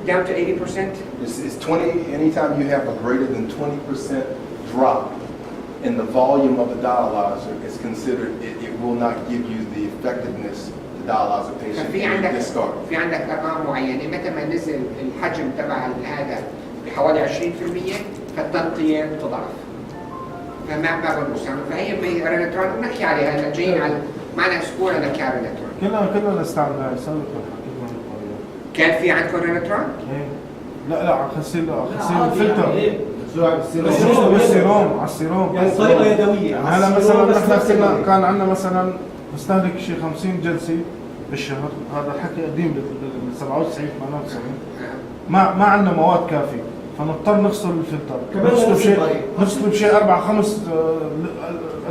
down to 80%? It's 20, anytime you have a greater than 20% drop in the volume of the dialyzer, it's considered, it will not give you the effectiveness the dialyzer patient can discard. في عندك ارقام معينه متى ما نزل الحجم تبع هذا بحوالي 20% فالتنقيه تضعف. فما بقى مستعمل فهي ريناترون ونحكي عليها هلا جايين على معنا اسبوع نحكي على ريناترون. كلنا استعملناها سابقا. كان في عندكم ريناترون؟ لا غسيل الفلتر. بالسيروم على السيروم. يعني طريقه يدويه. يعني هلا مثلا احنا كان عندنا مثلا نستهلك شيء 50 جلسه بالشهر، هذا الحكي قديم بال 97 98. ما عندنا مواد كافيه فنضطر نغسل الفلتر. نغسل بشيء 4-5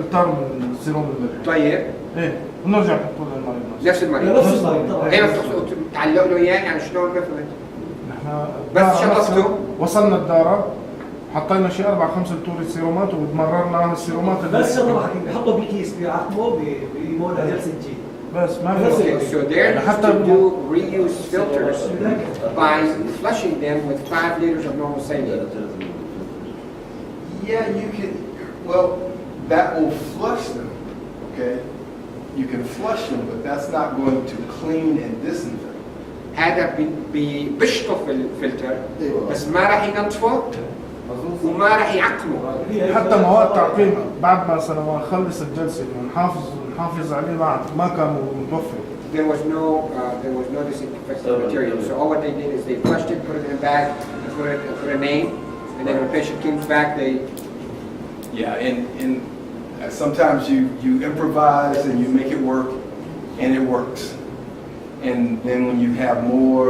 لتر من السيروم الملح. طيب. ايه ونرجع نحطه للمريض نفس المريض طبعا. ايه بتغسلوا تعلقوا له اياه يعني شلون بفهمت؟ نحن بس شطفتوا وصلنا الدارة حطينا شيء 4-5 لتور سيرومات وتمررنا على السيرومات. بس شغله حكيم بيحطوا بالكيس بيعقموا بيمونا جلسه جي. بس ما في. So they're supposed to do reuse filters by flushing them with 5 liters of normal saline. Yeah, you can. Well, that will flush them. Okay, you can flush them, but that's not going to clean and disinfect. هذا بيشطف الفلتر بس ما راح ينظفه وما راح يعقمه. حتى مواد تعقيم بعد ما نخلص الجلسه نحافظ عليه ما كان متوفر. There was no disinfectant material. So all what they did is they flushed it, put it in a bag, put a name, and then when the patient comes back, they. Yeah, and sometimes you improvise and you make it work, and it works. And then when you have more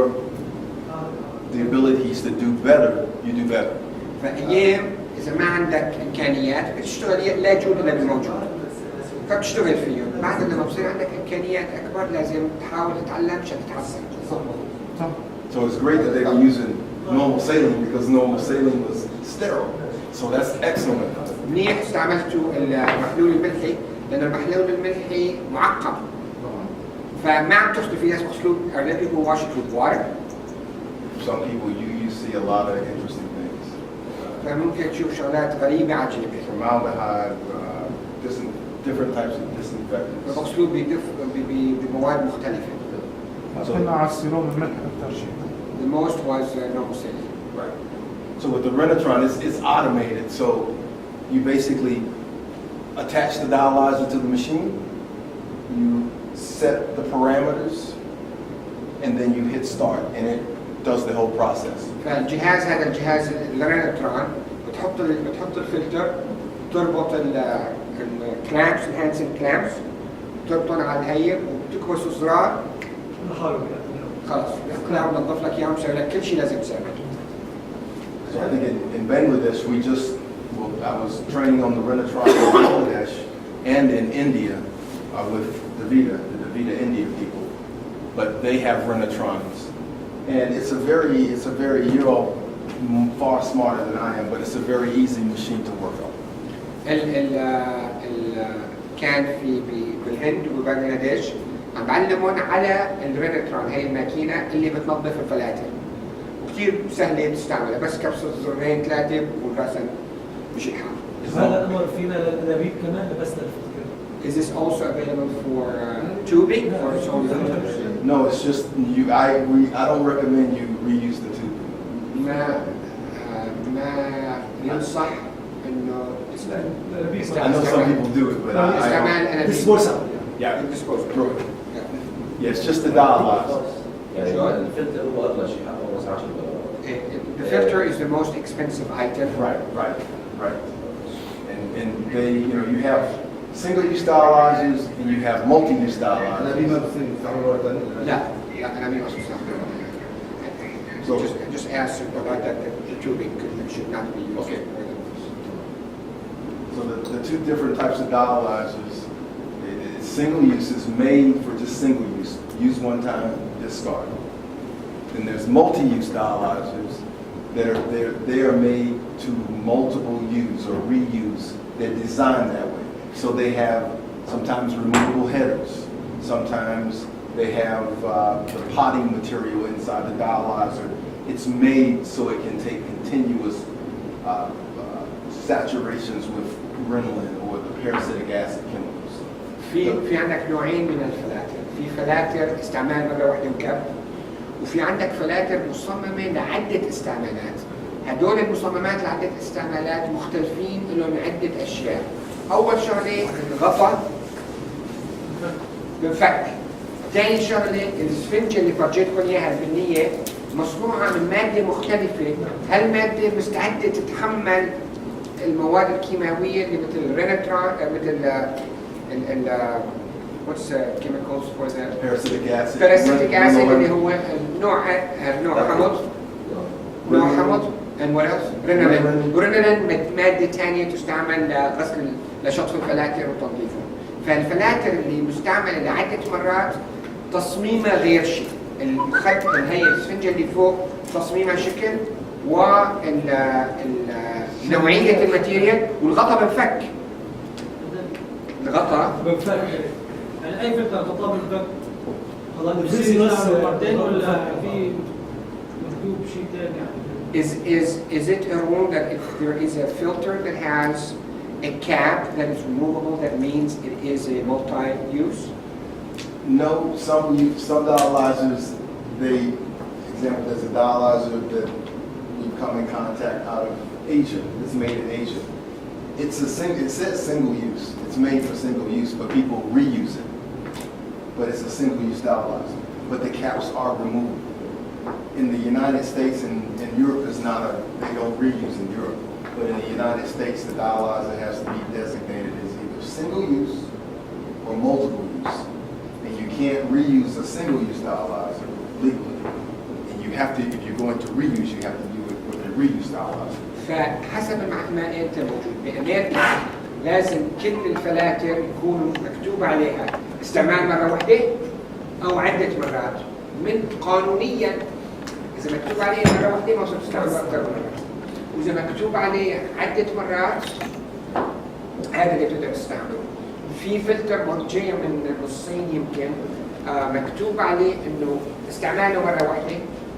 the abilities to do better, you do better. فأيام إذا ما عندك إمكانيات بتشتغل لا يوجد إلا بالموجود. فبتشتغل فيه. بعد لما بصير عندك إمكانيات أكبر لازم تحاول تتعلم عشان تتحسن. So it's great that they were using normal saline because normal saline was sterile. So that's excellent. منيح استعملتوا المحلول الملحي لأن المحلول الملحي معقم. فما عم تغسلوا فيه ناس بغسلوه or let people wash it with water. Some people you see a lot of interesting things. فممكن تشوف شغلات غريبة عجيبة. Formaldehyde, different types of disinfectants. بغسلوه بمواد مختلفة. كنا على السيروم الملح أكثر شيء. The most was normal saline. Right. So with the Renatron, it's automated. So you basically attach the dialyzer to the machine. You set the parameters, and then you hit start, and it does the whole process. فالجهاز هذا الجهاز الريناترون بتحط الفلتر تربط الكلامس الهانسن كلامس تربطهم على الهيئ وبتكبس زرار خلاص بيحطلها ونظف لك اياهم وبسوي لك كل شيء لازم تسويه. So I think in Bangladesh I was training on the Renatron in Bangladesh and in India with the DaVita India people, but they have Renatrons. And it's a very, you're all far smarter than I am, but it's a very easy machine to work on. كان في بالهند وبنغلاديش عم بعلمون على الريناترون هي الماكينة اللي بتنظف الفلاتر وكثير سهلة تستعملها بس كبسة زرين 3 والرسم مش الحال. هذا الأمر فينا للأنابيب كمان لبسنا الفلتر. Is this also available for tubing or its own filters? No, it's just I don't recommend you reuse the tubing. ما ينصح إنه I know some people do it, but I disposable. Yeah, disposable. Yeah, it's just the dialyzer. الفلتر هو أغلى شيء حقه 10 دولار. The filter is the most expensive item. Right. And they, you have single-use dialyzers and you have multi-use dialyzers. لا أنا مين أصلاً. So just ask about that the tubing should not be used. Okay. So the two different types of dialyzers, single-use is made for just single use. Use one time, discard. Then there's multi-use dialyzers that they are made to multiple use or reuse. They're designed that way. So they have sometimes removable headers. Sometimes they have the potting material inside the dialyzer it's made so it can take continuous saturations with renin or the parasitic acid chemicals. في عندك نوعين من الفلاتر، في فلاتر استعمال مرة واحدة وكب، وفي عندك فلاتر مصممة لعدة استعمالات. هدول المصممات لعدة استعمالات مختلفين لهم عدة أشياء. أول شغلة الغطا بنفك. ثاني شغلة السفنجة اللي فرجيتكم إياها البنية مصنوعة من مادة مختلفة، هالمادة مستعدة تتحمل المواد الكيماوية اللي مثل الرينتران مثل what's chemicals for the parasitic acid اللي هو نوع حمض and what else؟ رينولين مادة ثانية تستعمل لغسل لشطف الفلاتر وتنظيفهم. فالفلاتر اللي مستعملة لعدة مرات تصميمها غير شيء. الخط هي السفنجة اللي فوق تصميمها شكل نوعية الماتيريال والغطاء بنفك. الغطاء بنفك يعني أي فلتر غطاء بنفك. بصير يستعمل مرتين ولا في مكتوب شيء ثاني يعني؟ Is it a rule that if there is a filter that has a cap that is removable, that means it is a multi-use? No, some dialyzers, example, there's a dialyzer that we come in contact out of Asia. It's made in Asia. It says single use. It's made for single use, but people reuse it. But it's a single use dialyzer. But the caps are removable. In the United States and Europe they don't reuse in Europe. But in the United States, the dialyzer has to be designated as either single use or multiple use. And you can't reuse a single use dialyzer legally. And you have to, if you're going to reuse, you have to do it with a reuse dialyzer. فحسب ما انت موجود بامريكا لازم كل الفلاتر يكون مكتوب عليها استعمال مره واحده او عده مرات. من قانونيا اذا مكتوب عليه مره واحده ما صرت تستعمل اكثر من مره، واذا مكتوب عليه عده مرات هذا اللي بتقدر تستعمله. في فلتر جاي من الصين يمكن مكتوب عليه انه استعماله مره واحده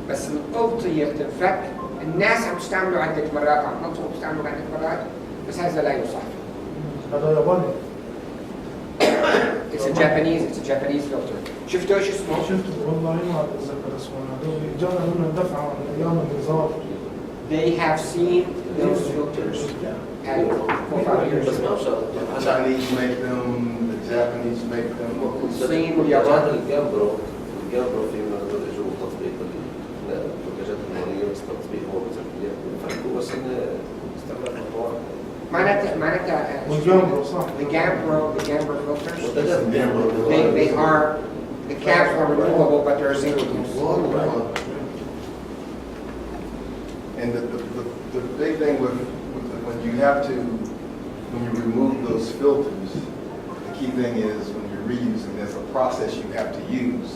بس الأغطية بتنفك. الناس عم تستعمله عدة مرات، عم تنصبوا تستعمله عدة مرات، بس هذا لا يصح. هذا ياباني. It's a Japanese filter. شفتوا ايش اسمه؟ شفته والله ما اتذكر اسمه. هذول جانا منهم دفعة من ايام النظام. They have seen those filters at 4-5 years ago. The Chinese make them, the Japanese make them. الصين واليابان. الجبرو في جو تطبيق المنتجات المالية، بس التطبيق هو بتركيا فرقوا بس إن استعمال الأطوار. معناتها والجامبرو صح. The Gambro filters. They are the caps are removable, but they're single use. And the big thing with when you remove those filters, the key thing is when you're reusing, there's a process you have to use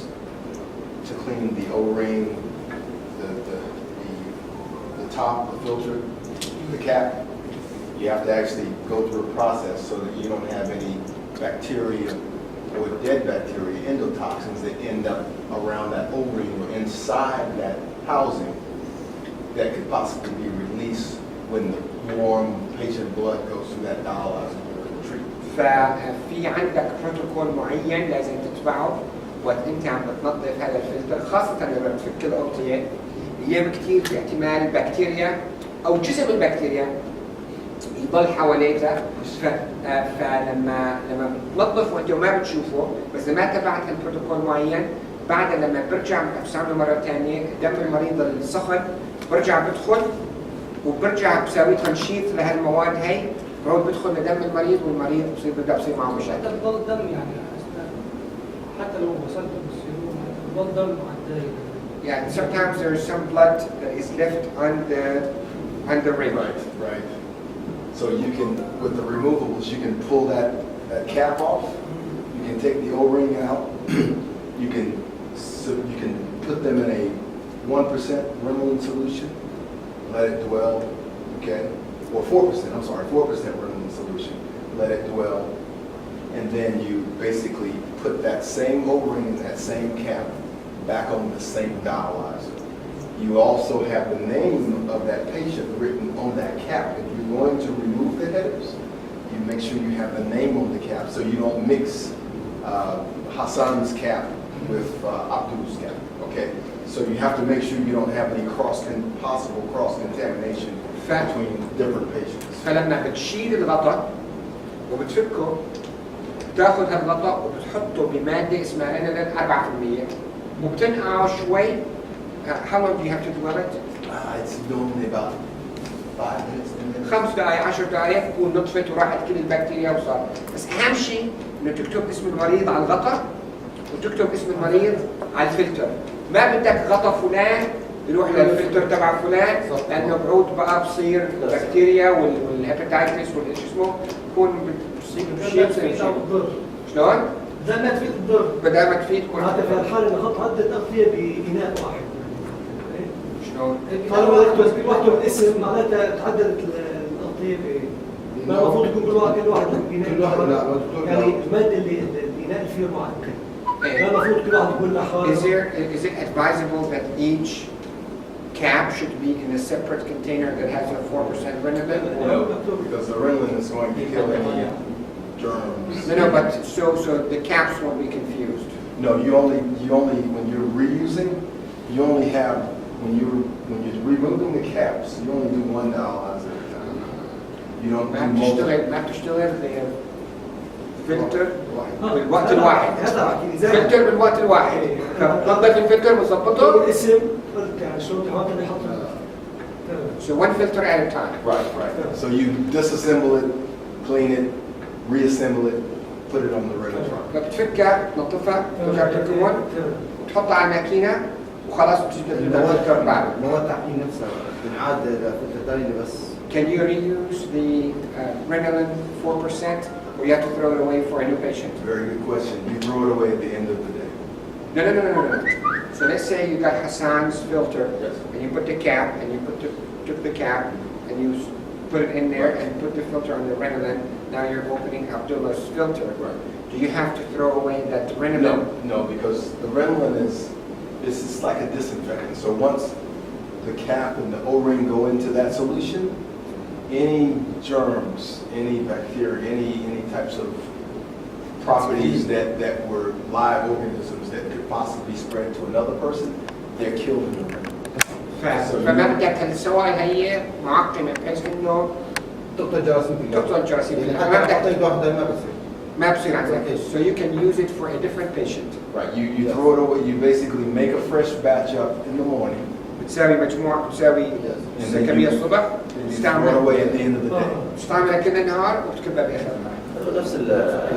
to clean the O-ring, the top, the filter, the cap. You have to actually go through a process so that you don't have any bacteria or dead bacteria, endotoxins that end up around that O-ring or inside that housing that could possibly be released when the warm patient blood goes through that dialyzer treatment. ففي عندك بروتوكول معين لازم تتبعه وقت انت عم بتنظف هذا الفلتر، خاصة لما بتفك الأغطية. أيام كثير في احتمال بكتيريا أو جزء من البكتيريا يضل حواليها، فلما بتنظف وانت ما بتشوفه، بس لما تبعت البروتوكول معين بعد لما برجع بستعمله مرة ثانية دم المريض السخن برجع بدخل وبرجع بسوي تنشيط لهالمواد هي، هو بدخل لدم المريض والمريض بده يصير معه مشاكل. حتى بضل دم يعني حتى لو غسلته بالسيروم بضل دم على الدايرة. Yeah, sometimes there is some blood that is left on the ring. Right. So you can, with the removables, you can pull that cap off. You can take the O-ring out. You can put them in a 1% renin solution, let it dwell, okay? Or 4%, I'm sorry, 4% renin solution, let it dwell. And then you basically put that same O-ring and that same cap back on the same dialyzer. you also have the name of that patient written on that cap. If you're going to remove the headers, you make sure you have the name on the cap so you don't mix Hassan's cap with Abdul's cap, okay? So you have to make sure you don't have any possible cross-contamination between different patients. فلما بتشيل الغطاء وبتفكه بتاخذ هالغطاء وبتحطه بماده اسمها رينولين 4% وبتنقعه شوي. How long do you have to do it? It's normally about 5 minutes, 10 minutes. 5 دقائق 10 دقائق تكون نطفت وراحت كل البكتيريا وصار. بس اهم شيء انه تكتب اسم المريض على الغطاء وتكتب اسم المريض على الفلتر. ما بدك غطاء فلان يروح للفلتر تبع فلان لانه بعود بقى بصير البكتيريا والهيباتيتس والش اسمه تكون بتصيب بشيء شلون؟ بدل ما تفيد الضر. بدل ما تفيد كل هذا في الحالة نحط عدة أغطية بإناء واحد. شلون؟ طالما تكتب اسم معناتها تعددت الأغطية ما المفروض يكون كل واحد بإناء يعني المادة اللي الإناء اللي فيه معدل. ما المفروض كل واحد يكون له حوالي. Is it advisable that each cap should be in a separate container that has a 4% Renolan? No, because the Renolan is going to kill any germs. No, but so the caps won't be confused. No, you only when you're reusing, you only have when you're removing the caps, you only do 1 dialyzer at a time. You don't do multiple. ما بتشتغل فلتر بالوقت الواحد. فلتر بالوقت الواحد. فبنظف الفلتر وظبطه. الاسم يعني شلون تحط اللي يحط. So one filter at a time. Right. So you disassemble it, clean it, reassemble it, put it on the Renotron. فبتفكها تنظفها ترجع تكون وتحطها على الماكينة وخلاص بتجيب الفلتر بعد. مواد تعقيم نفسها بنعاد لفلتر ثاني بس. Can you reuse the Renolan 4% or you have to throw it away for a new patient? Very good question. You throw it away at the end of the day. No. So let's say you got Hassan's filter, Yes. and you put the cap, and you took the cap, and you put it in there, and put the filter on the Renolan. Now you're opening Abdullah's filter. Right. Do you have to throw away that Renolan? No, because the Renolan is like a disinfectant. So once the cap and the O-ring go into that solution, any germs, any bacteria, any types of properties that were live organisms that could possibly spread to another person, they're killed in the Renolan. فما بدك السوائل هي معقمة بحيث انه تقتل جراثيم. تقتل جراثيم. يعني حتى حطيت واحدة ما بصير. ما بصير عندك. So you can use it for a different patient. Right. You throw it away. You basically make a fresh batch up in the morning. بتساوي مجموعة بتساوي كمية الصبح. And you throw it away at the end of the day. تستعملها كل النهار وتكبها بآخر النهار.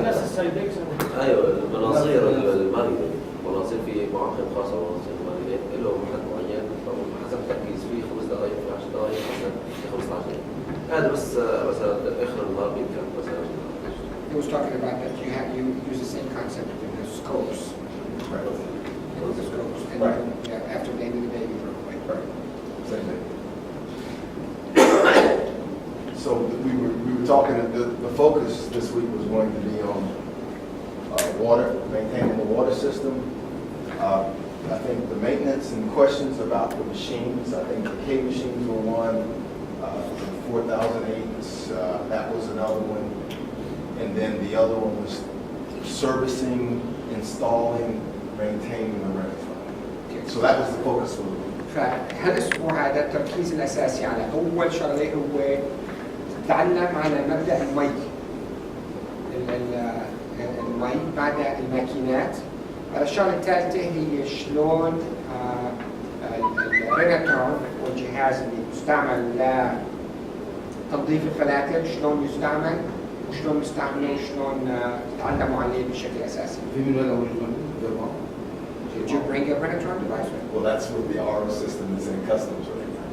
نفس السايدكس. ايوه المناظير المريضه، مناظير في معقم خاصه مناظير المريضه لهم حد معين حسب التركيز فيه 5 دقائق في 10 دقائق مثلا في 15 دقيقه. هذا بس مثلا اخر النهار بيمكن مثلا. He was talking about that you use the same concept in the scopes. The scopes. And after the end of the day you throw away. Same thing. So we were talking. The focus this week was going to be on water, maintaining the water system. I think the maintenance and questions about the machines. I think the K machines were one. 4008. That was another one. And then the other one was servicing, installing, maintaining the Renotron. So that was the focus for the week. فهالاسبوع هذا التركيز الاساسي على اول شغله هو تعلم على مبدا المي. المي بعد الماكينات. الشغله الثالثه هي شلون الرينوترون والجهاز اللي يستعمل لتنظيف الفلاتر شلون يستعمل وشلون نستعمله وشلون تتعلموا عليه بشكل اساسي. في من وين أول جملة؟ Did you bring a Renotron device? Well, that's what the RO system is in customs right now.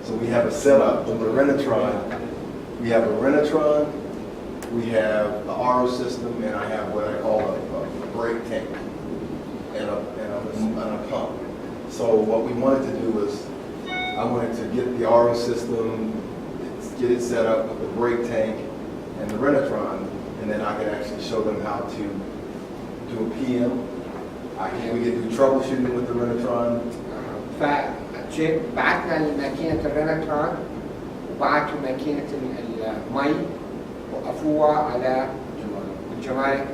So we have a setup with the Renotron. We have a Renotron, we have the RO system, and I have what I call a brake tank and a pump. So what we wanted to do was I wanted to get the RO system, get it set up with the brake tank and the Renotron, and then I could actually show them how to do a PM. We could do troubleshooting with the Renotron, فبعثنا الماكينة الريناتران وبعثوا ماكينة المي وقفوها على الجمارك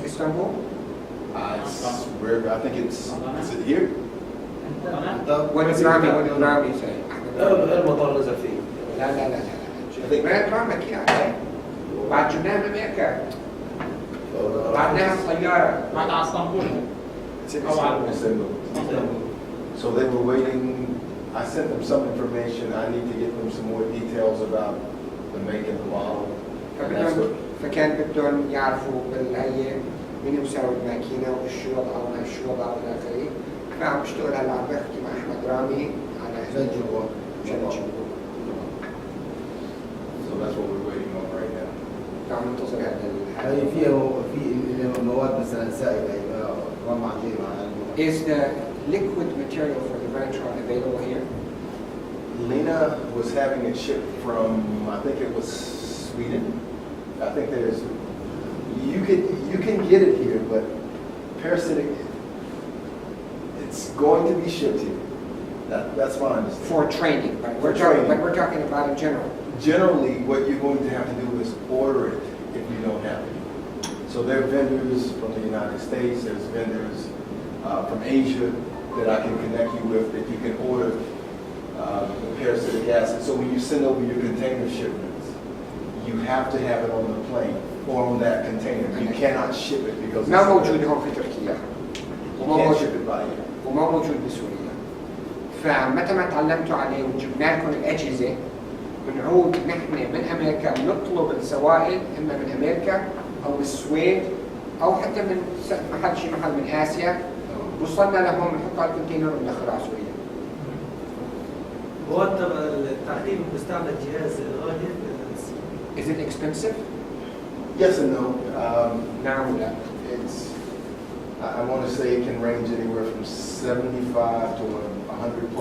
اسطنبول. It's where, I think is it here? What did Rami say? المطار نزل فيه. لا الريناتران ماكينة عليه بعد جبناها من أمريكا بعدناها بطيارة بعد على اسطنبول. So they were waiting, I sent them some information, I need to get them some more details about the make and the model. And that's what, فكان بدهم يعرفوا بالهي مين مساوي الماكينة وشو وضعها وما شو وضعها والى آخره. فعم بشتغل هلا عم بحكي مع أحمد رامي على Thank you. شغل So that's what we're waiting on right now. عم ننتظر هذا هي في مواد مثلا سائله رمى Is the liquid material for the Venetron available here? Lena was having it shipped from, I think it was Sweden. I think there's, you can get it here, but parasitic, it's going to be shipped here. That's my understanding. For training, but For training. we're talking about in general. Generally, what you're going to have to do is order it if you don't have it. So there are vendors from the United States, there's vendors from Asia that I can connect you with that you can order the parasitic acid. So when you send over your container shipments, you have to have it on the plane or on that container. You cannot ship it because ما موجود هون في تركيا you can't ship it by here. وما موجود بسوريا. فمتى ما تعلمتوا عليه وجبنا لكم الأجهزة بنعود نحن من أمريكا نطلب السوائل إما من أمريكا أو السويد أو حتى من محل شي محل من آسيا. وصلنا لهم نحطها الكونتينر وندخلها على سوريا. هو التعقيم مستعمل جهاز غالي. Is it expensive? Yes and no. نعم ولا. It's, I want to say it can range anywhere from $75 to $100+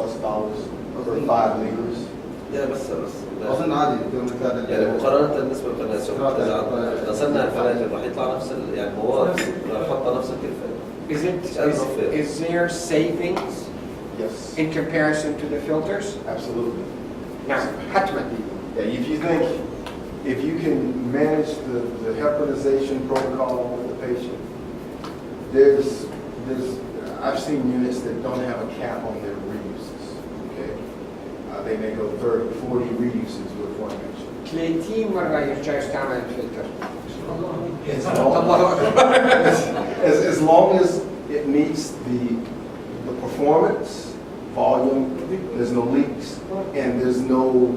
for 5 liters. لا بس اظن عادي يعني مقارنة بالنسبة للفلاتر إذا غسلنا الفلاتر راح يطلع نفس يعني المواد راح يحطها نفس الكلفة. Is there savings Yes, in comparison to the filters? absolutely. نعم حتما. Yeah, if you think, if you can manage the heparinization protocol with the patient, I've seen units that don't have a cap on their reuses, okay? They may go 30, 40 reuses with one patient. 30 مرة يرجع يستعمل الفلتر. As long as it meets the performance, volume, there's no leaks, and there's no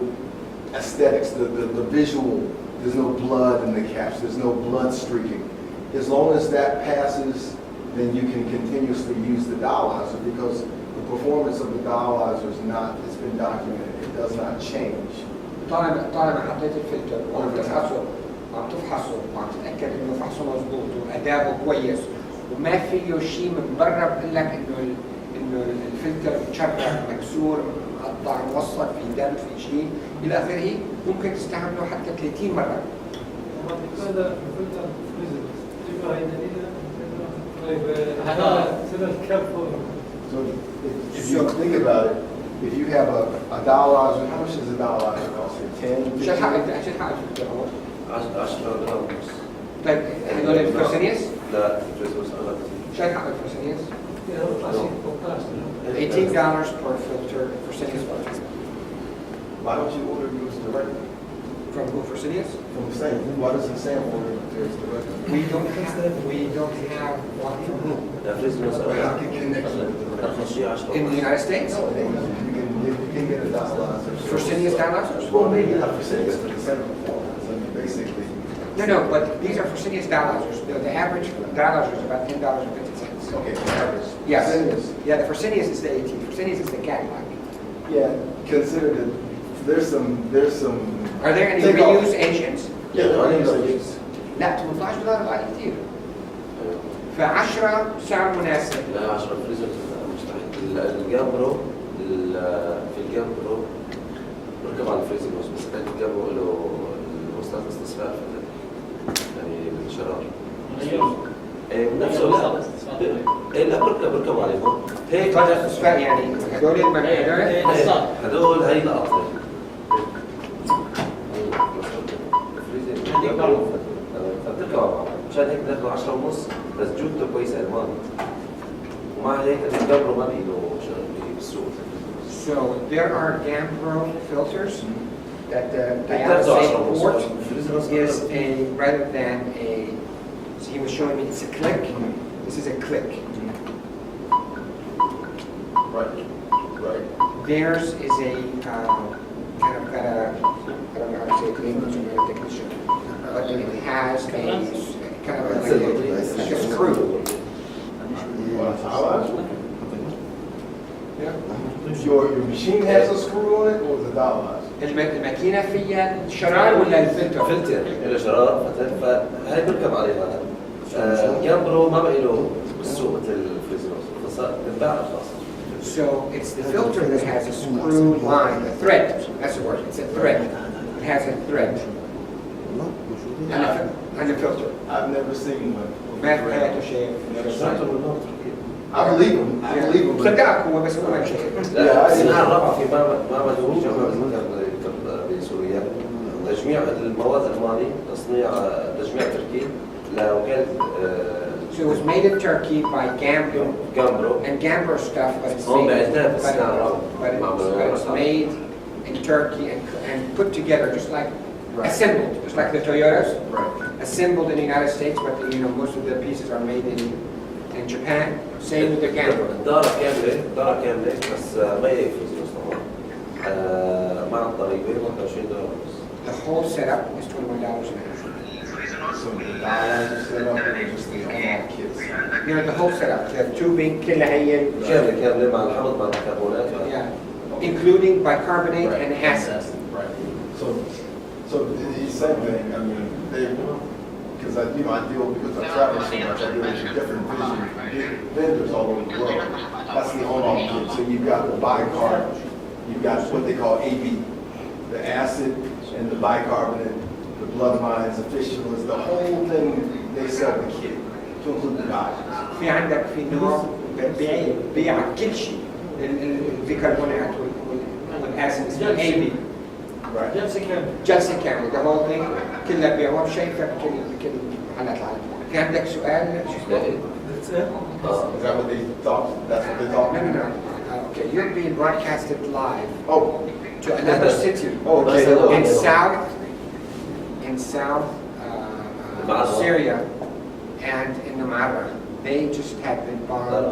aesthetics, the visual, there's no blood in the caps, there's no blood streaking. As long as that passes, then you can continuously use the dialyzer because the performance of the dialyzer is not, it's been documented, it does not change. طالما حطيت الفلتر وعم تفحصه وعم تتأكد إنه فحصه مضبوط وأداؤه كويس وما فيه شيء من برا بقول لك إنه الفلتر مشرخ مكسور مقطع موصل في دم في شيء إلى آخره ممكن تستعمله حتى 30 مرة. هذا الفلتر فريزر تبقى هي دليل هذا سبب الكف. So if you think about it, if you have a dialyzer, how much does a dialyzer cost? 10, شو الحق 15? الفلتر هو؟ 10 جرام ونص. طيب هذول الفرسانيس؟ لا الفرسانيس أغلى. شو الحق الفرسانيس؟ $18. $18 per filter Fresenius filter. Why don't you order yours directly? From who, Fresenius? From the same, why doesn't Sam order yours directly? We don't have one from whom? لا فريزانيس I can connect you with the أرخص شيء 10. In the United States? No, it ain't. You can get a dialyzer. Fresenius dialyzers? Well, maybe not Fresenius, but the same performance. I mean, basically. No, but these are Fresenius dialyzers. The average dialyzer is about $10.50. Okay, the average. Yes. Fresenius. Yeah, the Fresenius is the 18. Fresenius is the Cadillac. Yeah, consider that there's some. Are there any Take off. reuse agents? Yeah, there are reuse. لا $18 غالي كثير. ف10 سعر مناسب. لا 10 فريزانيس مستحيل. الجامبرو في الجامبرو نركب على الفريزانيس بس كان الجامبرو له وسط استصفاء يعني بالشرار. نفسه لا لا بركب عليهم هيك يعني هدول هدول هي الأطفال فتركب على بعض مشان هيك دخلوا 10 ونص بس جودته كويسة ألماني ومع هيك الجبر ما بيجوا بالسوق. So there are Gambro filters that the dialysate port is a rather than a. So he was showing me it's a click. This is a click. Right. Theirs is a kind of got a, I don't know how to say it in English, I'm not a technician, but it has a kind of like a screw. Your machine has a screw on it, or is it dialyzed? الماكينة فيها الشرار ولا الفلتر؟ فلتر له شرار فهي بركب عليها. جامبرو ما بقي له بالسوق مثل الفريزروس فصار تنباع خاصة. So it's the filter that has a screw line, a thread. That's the word. It's a thread. It has a thread. And a filter. I've never seen one. ما في حياته شيء. I believe him. I believe him. صدقك هو بس هو شيء. لا السنة الرابعة في معمل بسوريا تجميع المواد الألماني تصنيع تجميع تركي لوكالة. So it was made in Turkey by Gambro and Gambro stuff, but it's made in Turkey and put together just like assembled, just like the Toyotas, assembled in the United States, but most of the pieces are made in Japan. Same with the Gambro. دارة كاملة بس ما يفوز طبعا مع الضريبة $21. The whole setup is $21 an hour. So the dialyzer setup or just the on-off kits? The whole setup, the tubing, كلها هي كاملة مع الحمض مع الكربونات. Yeah, including bicarbonate and acid. Right. So the same thing. I mean, because I deal because I travel so much. I deal with different vendors all over the world. That's the on-off kit. So you've got the bicarb, you've got what they call AB, the acid and the bicarbonate, the blood lines, the fistulas, the whole thing. They sell the kit to include the dialysis. في عندك في نوع بيع كل شيء البيكربونات والاسيد اسمه AB. Right. جلسة كاملة the whole thing كلها بيعوها بشيء بكل محلات العالم. في عندك سؤال شو اسمه؟ Is that what they thought? That's what they thought? No. Okay, you're being broadcasted live Oh. to another city. Okay. In South Syria and in Namara. They just had been bombed.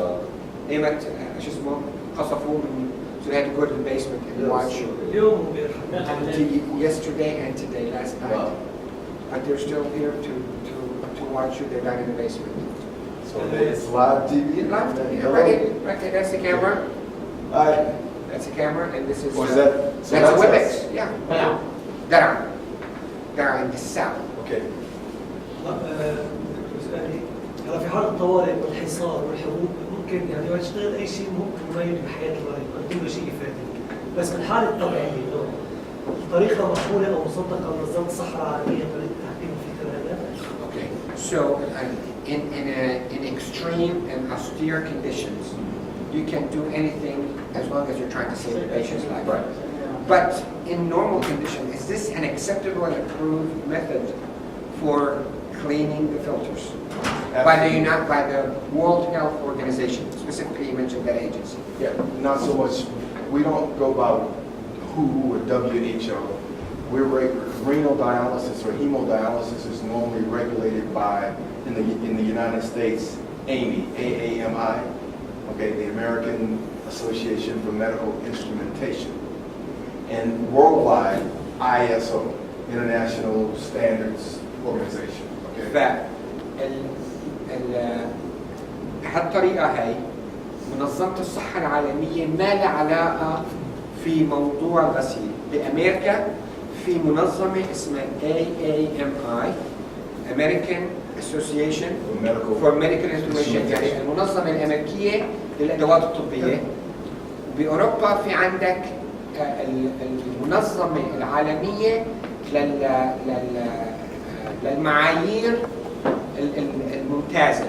They went شو اسمه قصفوه من so they had to go to the basement and watch اليوم yesterday and today last night. But they're still here to watch you. They're down in the basement. So it's live TV? Live TV. Right there. That's the camera. That's the camera, and this is. Was that? So that's a WebEx. us. Yeah. There in the south. Okay. هلا في حالة الطوارئ والحصار والحروب ممكن يعني ما تشتغل أي شيء ممكن ما ينهي حياة المريض، ما له شيء يفادك. بس من حالة طبيعية طريقة مقبولة أو مصدقة من منظمة الصحة العالمية طريقة تحكيم الفكر هذا. Okay. So in extreme and austere conditions, you can do anything as long as you're trying to save the patient's life. Right. But in normal conditions, is this an acceptable and approved method for cleaning the filters? By the World Health Organization, specifically you mentioned that agency. Yeah, not so much. We don't go by WHO or WHO. Renal dialysis or hemodialysis is normally regulated by in the United States, AAMI, AAMI, okay, the American Association for Medical Instrumentation, and worldwide ISO, International Standards Organization. Okay. هالطريقة هاي منظمة الصحة العالمية ما لها علاقة في موضوع الغسيل. بأمريكا في منظمة اسمها AAMI American Association for Medical Instrumentation يعني المنظمة الأمريكية للأدوات الطبية. بأوروبا في عندك المنظمة العالمية للمعايير الممتازة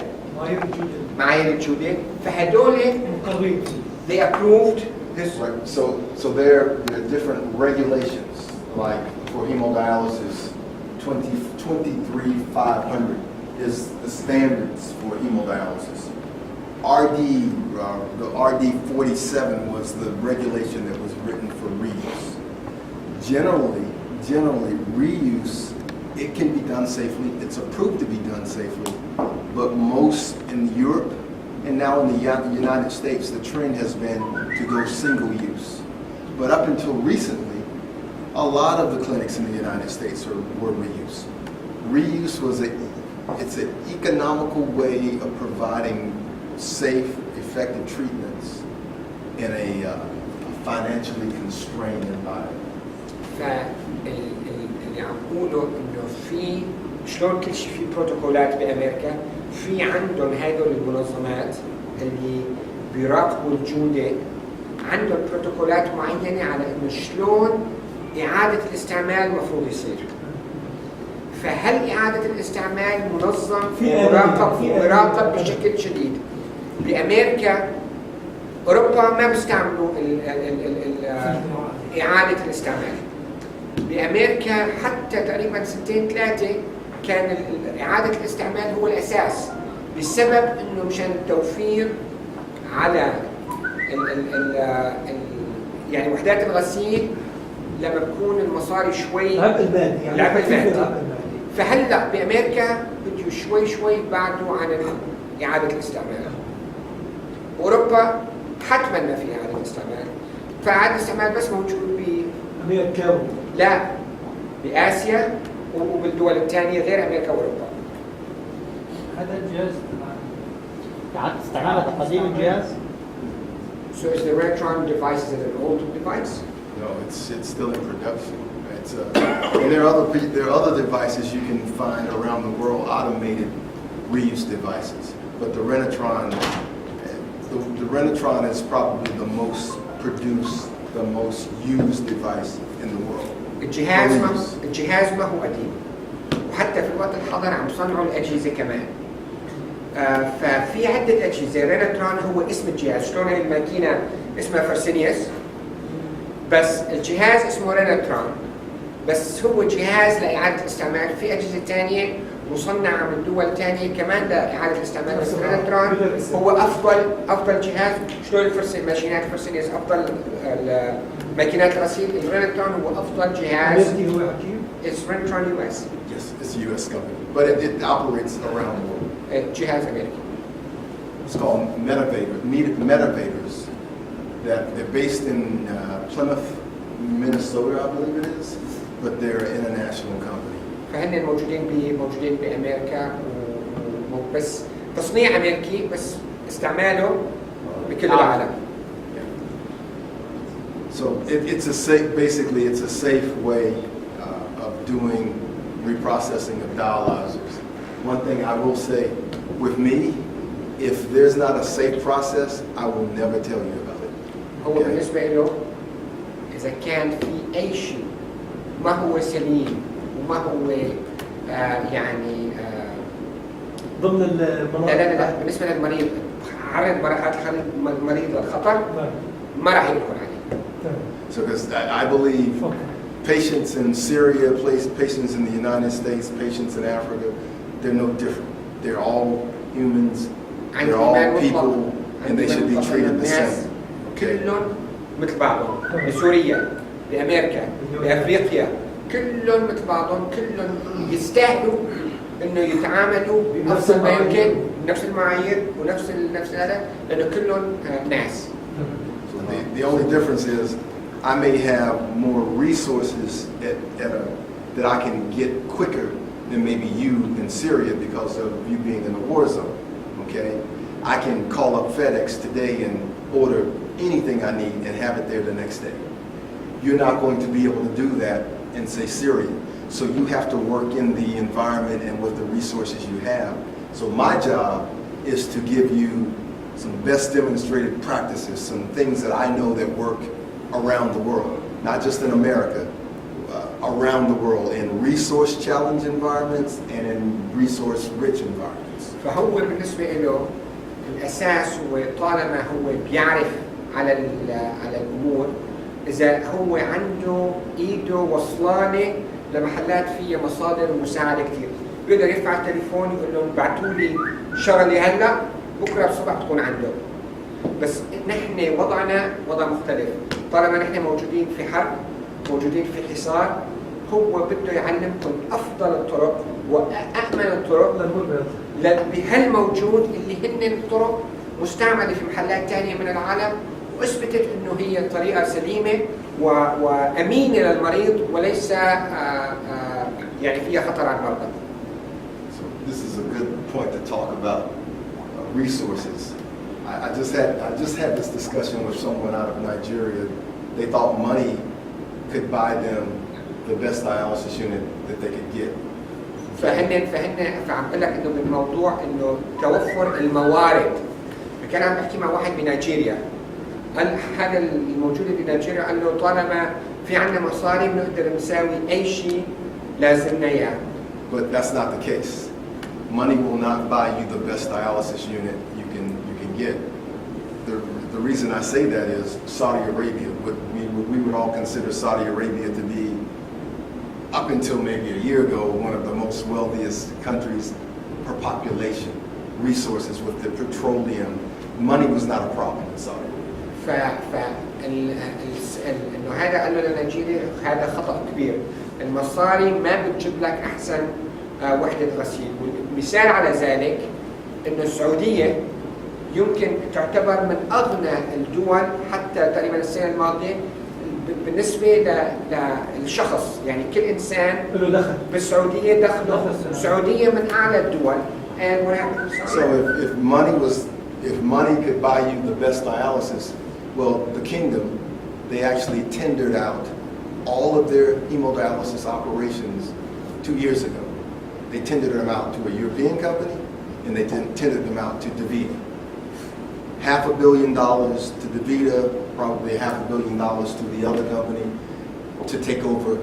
معايير الجودة فهدول مقررين. they approved this. Right, so there are different regulations, like for hemodialysis, 23,500 is the standards for hemodialysis. The RD 47 was the regulation that was written for reuse. Generally, reuse, it can be done safely, it's approved to be done safely, but most in Europe and now in the United States, the trend has been to go single use. But up until recently, a lot of the clinics in the United States were reuse. Reuse it's an economical way of providing safe, effective treatments in a financially constrained environment. فاللي عم بقوله انه في شلون كل شيء في بروتوكولات بامريكا في عندهم هدول المنظمات اللي بيراقبوا الجوده عندهم بروتوكولات معينه على انه شلون اعاده الاستعمال المفروض يصير. فهل اعاده الاستعمال منظم ومراقب بشكل شديد؟ بامريكا اوروبا ما بيستعملوا اعاده الاستعمال. بامريكا حتى تقريبا 2-3 كان اعاده الاستعمال هو الاساس بسبب انه مشان التوفير على يعني وحدات الغسيل لما بكون المصاري شوي العبء المادي يعني العبء المادي. العبء المادي. فهلا بامريكا بده شوي بعدوا عن اعاده الاستعمال. اوروبا حتما ما في اعاده استعمال. فاعاده الاستعمال بس موجود أمريكا لا باسيا وبالدول الثانيه غير امريكا واوروبا. هذا الجهاز إعادة استعمال تقديم الجهاز. So is the Renatron device is it an old device? No, it's still in production. And there are other devices you can find around the world, automated reuse devices. But the Renatron is probably the most produced, the most used device in the world. الجهاز ما هو قديم وحتى في الوقت الحاضر عم يصنعوا الأجهزة كمان. ففي عدة أجهزة. ريناترون هو اسم الجهاز. شلون هاي الماكينة اسمها فرسينيوس بس الجهاز اسمه ريناترون بس هو جهاز لإعادة الاستعمال. في أجهزة ثانية مصنعة من دول ثانية كمان لإعادة الاستعمال بس ريناترون هو أفضل جهاز. شلون ماشينات فرسينيوس أفضل ماكينات الغسيل. الريناترون هو أفضل جهاز. It's Renatron US. Yes, it's a US company, but it operates around the world. جهاز أمريكي. It's called Metavators. They're based in Plymouth, Minnesota, I believe it is, but they're an international company. فهن موجودين بأمريكا بس تصنيع أمريكي بس استعماله بكل العالم. So it's a safe way of doing reprocessing of dialyzers. One thing I will say, with me, if there's not a safe process, I will never tell you about it. هو بالنسبة له إذا كان في أي شيء ما هو سليم وما هو يعني ضمن المناطق. لا بالنسبة للمريض عرض المريض للخطر ما راح يدخل عليه. So because I believe patients in Syria, patients in the United States, patients in Africa, they're no different. They're all humans, they're all people, and they should be treated the same. Okay? كلهم مثل بعضهم. بسوريا، بأمريكا، بأفريقيا، كلهم مثل بعضهم. كلهم يستاهلوا إنه يتعاملوا بأفضل ما يمكن بنفس المعايير ونفس هذا لأنه كلهم ناس. So the only difference is I may have more resources that I can get quicker than maybe you in Syria because of you being in a war zone, okay? I can call up FedEx today and order anything I need and have it there the next day. You're not going to be able to do that in, say, Syria. So you have to work in the environment and with the resources you have. So my job is to give you some best demonstrated practices, some things that I know that work around the world, not just in America, around the world in resource challenge environments and in resource rich environments. فهو بالنسبه له الاساس هو طالما هو بيعرف على الامور، اذا هو عنده ايده وصلانه لمحلات فيها مصادر ومساعده كثير، بيقدر يرفع التليفون يقول لهم ابعثوا لي شغله هلا بكره الصبح تكون عنده. بس نحن وضعنا وضع مختلف، طالما نحن موجودين في حرب، موجودين في حصار، هو بده يعلمكم افضل الطرق وامن الطرق بهالموجود اللي هن الطرق مستعمله في محلات ثانيه من العالم، واثبتت انه هي طريقه سليمه وامينه للمريض وليس يعني فيها خطر على المرضى. So this is a good point to talk about resources. I just had this discussion with someone out of Nigeria. They thought money could buy them the best dialysis unit that they could get. فعم بقول لك انه بالموضوع انه توفر الموارد. كان عم بحكي مع واحد بنيجيريا، قال هذا الموجود بنيجيريا قال له طالما في عندنا مصاري بنقدر نساوي اي شيء لازمنا اياه. But that's not the case. Money will not buy you the best dialysis unit you can get. The reason I say that is Saudi Arabia. We would all consider Saudi Arabia to be, up until maybe a year ago, one of the most wealthiest countries per population, resources with the petroleum. Money was not a problem in Saudi Arabia. انه هذا قال له لنيجيريا هذا خطأ كبير، المصاري ما بتجيب لك احسن وحدة غسيل، والمثال على ذلك انه السعودية يمكن تعتبر من اغنى الدول حتى تقريبا السنة الماضية بالنسبة للشخص، يعني كل انسان بالسعودية دخله السعودية من اعلى الدول. So if money could buy you the best dialysis, well, the kingdom, they actually tendered out all of their hemodialysis operations 2 years ago. They tendered them out to a European company, and they tendered them out to DaVita. $500 million to DaVita, probably $500 million to the other company to take over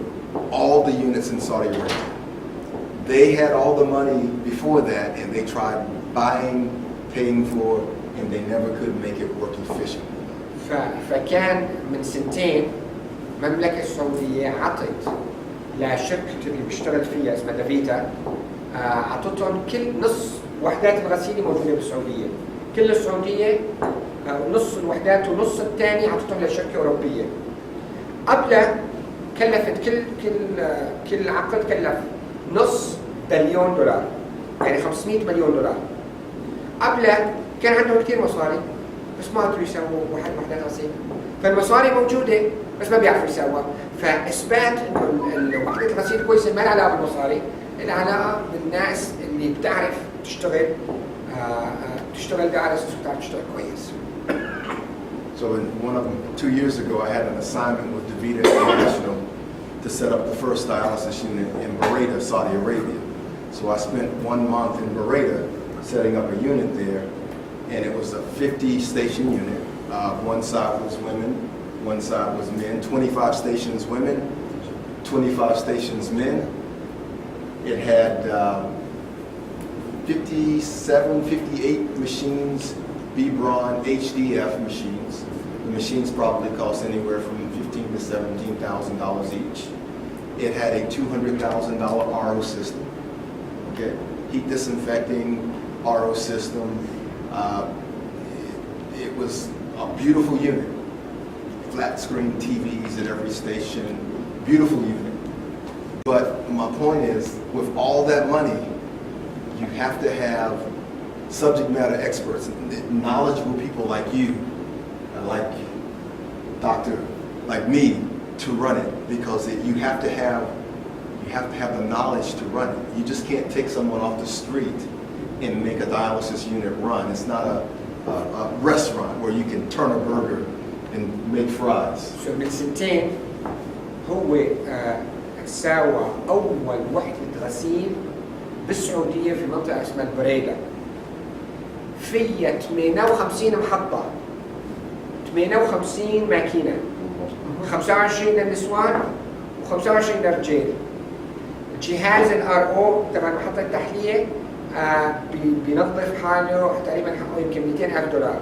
all the units in Saudi Arabia. They had all the money before that, and they tried buying, paying for, and they never could make it work efficiently. فكان من سنتين المملكة السعودية عطت لشركة اللي بيشتغل فيها اسمها دافيتا، عطتهم كل نص وحدات الغسيل موجودة بالسعودية، كل السعودية نص الوحدات ونص الثاني عطتهم لشركة أوروبية. قبل كلفت كل عقد كلف نص بليون دولار، يعني 500 مليون دولار. قبل كان عندهم كثير مصاري بس ما قدروا يسووا وحدات غسيل، فالمصاري موجودة بس ما بيعرفوا يسووا. فإثبات إنه الوحدات الغسيل كويسة ما لها علاقة بالمصاري، لها علاقة بالناس اللي بتعرف تشتغل دايليسيس وبتعرف تشتغل كويس. So 2 years ago, I had an assignment with DaVita International to set up the first dialysis unit in Bareda, Saudi Arabia. So I spent 1 month in Bareda setting up a unit there, and it was a 50-station unit. One side was women, one side was men. 25 stations women, 25 stations men. It had 57, 58 machines, B-Bron HDF machines. The machines probably cost anywhere from $15,000 to $17,000 each. It had a $200,000 RO system, okay? Heat disinfecting RO system. It was a beautiful unit. Flat screen TVs at every station, beautiful unit. But my point is, with all that money, you have to have subject matter experts, knowledgeable people like you, like like me, to run it, because you have to have the knowledge to run it. You just can't take someone off the street and make a dialysis unit run. It's not a restaurant where you can turn a burger and make fries. So من سنتين هو ساوى أول وحدة غسيل بالسعودية في منطقة اسمها البريدة، فيها 58 محطة، 58 ماكينة، 25 للنسوان و25 للرجال. جهاز الار او تبع محطة التحلية بينظف حاله تقريبا حقه يمكن $200,000.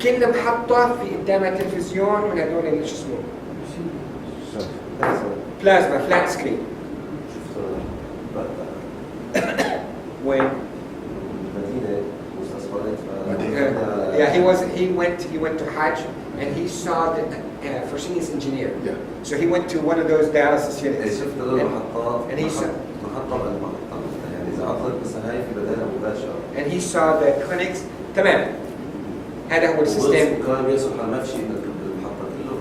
كل محطة في قدامها تلفزيون من هدول اللي شو اسمه بلازما فلات سكرين. وين؟ مدينة مستثمرات. He went to Hajj and he saw the Fresenius engineer. Yeah. So he went to one of those dialysis units. شفت هذول المحطات. And he saw. محطة من المحطات يعني إذا عطلت بس هاي في بدالها مباشرة. And he saw the clinics. تمام. هذا هو السيستم. كان يصلح ما فيش المحطة كله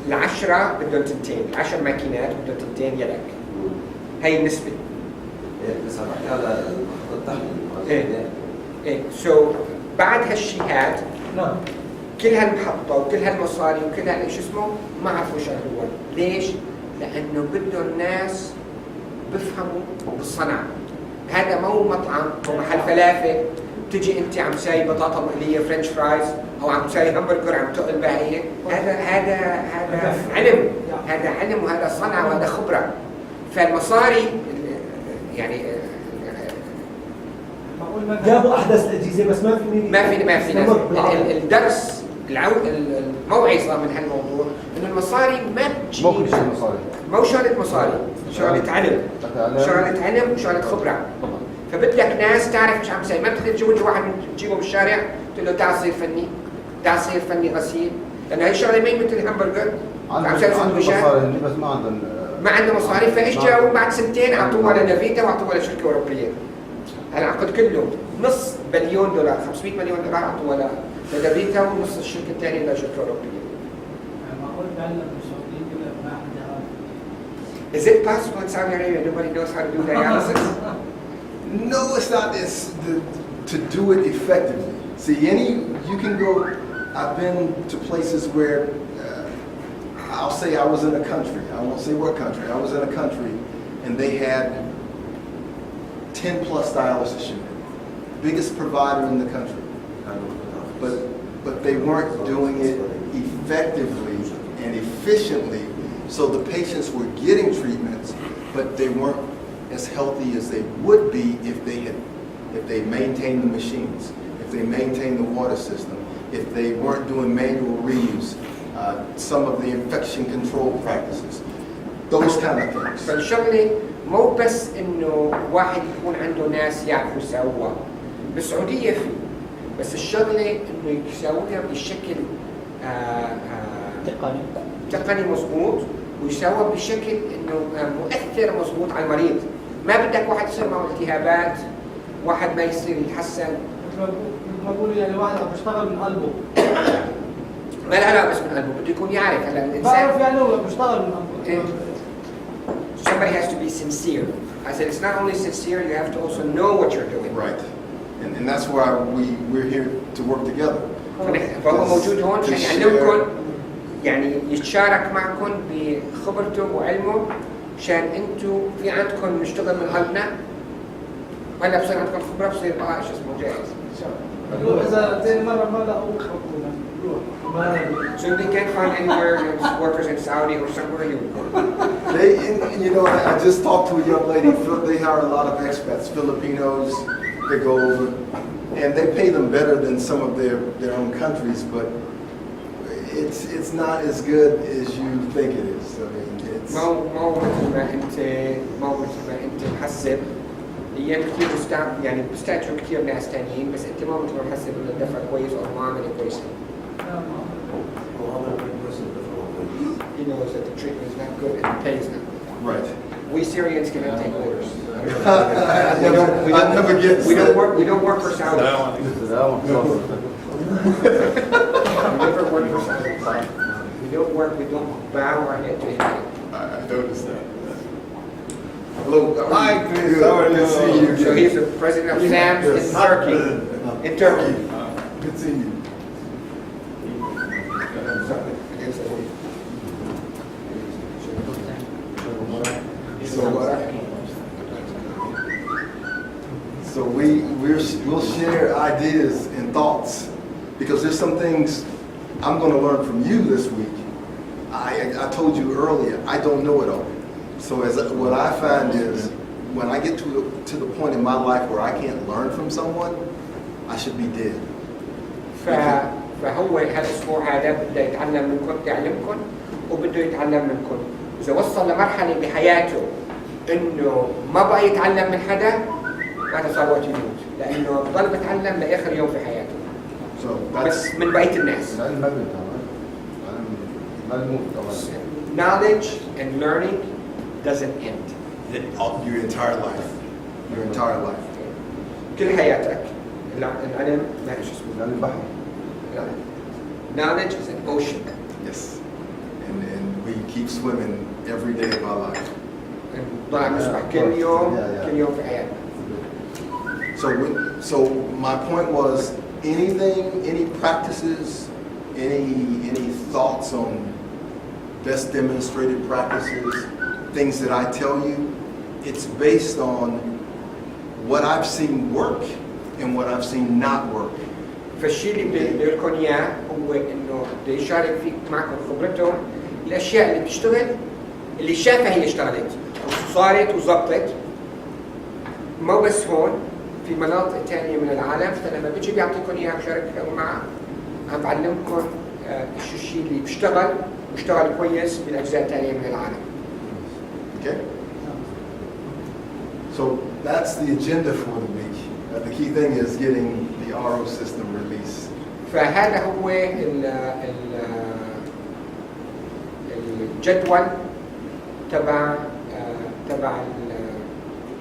رجع كان ال10 بدهم تنتين، 10 ماكينات بدهم تنتين يدك. هي النسبة. بس عم بحكي على المحطة التحليل. ايه سو بعد هالشيء نعم. كل هالمحطة وكل هالمصاري وكل شو اسمه ما عرفوا شغلوها. ليش؟ لأنه بدهم ناس بفهموا بالصنعة. هذا مو مطعم أو محل فلافل تجي أنت عم ساوي بطاطا مقلية فرنش فرايز أو عم ساوي همبرجر عم تقل باقية. هذا علم، هذا علم وهذا صنعة وهذا خبرة. فالمصاري يعني جابوا احدث الاجهزه بس ما في ما في الدرس الموعظه من هالموضوع انه المصاري ما بتجي مو كل شيء مصاري. مو شغله مصاري، شغله علم، شغله علم وشغله خبره. فبدك ناس تعرف ايش عم تسوي. ما بتقدر تجي واحد تجيبه بالشارع تقول له تعال صير فني، تعال صير فني غسيل، لانه هي الشغله ما مثل الهمبرجر عم تسوي سندويشات بس ما عندهم مصاري. فايش جاوا بعد سنتين اعطوها لنافيتا واعطوها لشركه اوروبيه. العقد كله $500 مليون، $500 مليون اعطوها لنافيتا ونص الشركه الثانيه لشركه اوروبيه. معقول تعلم بالسعوديه كده ما حد عارف. Is it possible in Saudi Arabia nobody knows how to do dialysis? No, it's not. It's to do it effectively. See, you can go. I've been to places where I'll say I was in a country. I won't say what country. I was in a country, and they had 10+ dialysis units, biggest provider in the country. But they weren't doing it effectively and efficiently, so the patients were getting treatments, but they weren't as healthy as they would be if they maintained the machines, if they maintained the water system, if they weren't doing manual reuse, some of the infection control practices, those kind of things. فالشغله مو بس انه واحد يكون عنده ناس يعرفوا يسووها. بالسعوديه في، بس الشغله انه يسووها بشكل تقني مضبوط، ويسووها بشكل انه مؤثر مضبوط على المريض. ما بدك واحد يصير معه التهابات، واحد ما يصير يتحسن. ما بقول يعني واحد عم بيشتغل من قلبه. لا بس من قلبه بده يكون يعرف. هلا الانسان بعرف يعني هو بيشتغل من قلبه. Somebody has to be sincere. I said it's not only sincere, you have to also know what you're doing. Right, and that's why we're here to work together. فهو موجود هون عشان يعلمكم، يعني يتشارك معكم بخبرته وعلمه، عشان انتم في عندكم نشتغل من قلبنا. هلا بصير عندكم خبره، بصير بقى ايش اسمه جاهز. إذا ثاني مرة ما لقوك خبطونا روح. So if they can't find anywhere workers in Saudi or somewhere, you would go. I just talked to a young lady. They hire a lot of expats, Filipinos. They go over, and they pay them better than some of their own countries, but it's not as good as you think it is. I mean, it's ما هو مثل ما انت محسب. ايام كثير يعني بيستاجروا كثير ناس ثانيين، بس انت ما مثل ما محسب انه الدفع كويس او المعامله كويسه. He knows that the treatment is not good and the pay is not good. right. We Syrians cannot take orders. I never get. We don't work for Saudi. We never work for Saudi. We don't bow our head to anything. I noticed that. Hello. Hi, Chris. Good to see you. So he's the president of SAMS in Turkey. In Turkey. Good seeing you. So we'll share ideas and thoughts, because there's some things I'm going to learn from you this week. I told you earlier, I don't know it all. So what I find is when I get to the point in my life where I can't learn from someone, I should be dead. فهو هالاسبوع هذا بده يتعلم منكم، يعلمكم وبده يتعلم منكم. اذا وصل لمرحله بحياته انه ما بقى يتعلم من حدا، معناته صار وقت يموت، لانه بضل بتعلم لاخر يوم في حياته. So بس من بقيه الناس. العلم ما بينتهي. العلم ما بيموت طبعا. Knowledge and learning doesn't end. your entire life. Your entire life. كل حياتك العلم ما إيش اسمه. العلم بحر. Knowledge is an ocean. Yes. And we keep swimming every day of our life. ضاع نسبح كل يوم كل يوم في حياتنا. So my point was, any practices, any thoughts on best demonstrated practices, things that I tell you, it's based on what I've seen work and what I've seen not work. فالشيء اللي بدي لكم اياه هو انه بده يشارك فيك معكم خبرته، الاشياء اللي بتشتغل اللي شافها هي اشتغلت وصارت وزبطت. مو بس هون، في مناطق ثانيه من العالم، فلما بيجي بيعطيكم اياه وشارككم معه عم بعلمكم شو الشيء اللي بيشتغل واشتغل كويس بالاجزاء الثانيه من العالم. Okay? So that's the agenda for the week. The key thing is getting the RO system released. فهذا هو الجدول تبع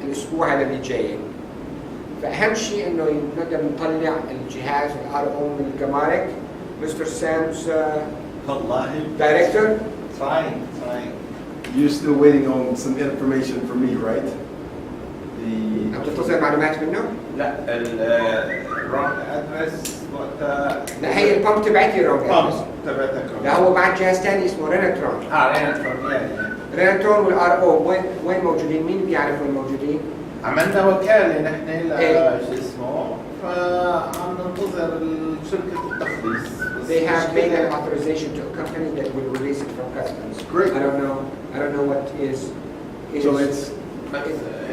الاسبوع هذا اللي جاي. فاهم شيء انه نقدر نطلع الجهاز الRO من الجمارك. مستر سامز والله دايركتور. trying. You're still waiting on some information from me, right? عم تنتظر معلومات منه؟ لا الرونج ادرس وقتها لا هي البامب تبعتي رونج ادرس. تبعتك لا هو بعد جهاز ثاني اسمه ريناترون. ريناترون والRO وين موجودين؟ مين بيعرف وين موجودين؟ عملنا وكاله نحن شو اسمه، فعم ننتظر شركه التخليص. They have made an authorization to a company that will release it from customs. Great. I don't know what is. So it's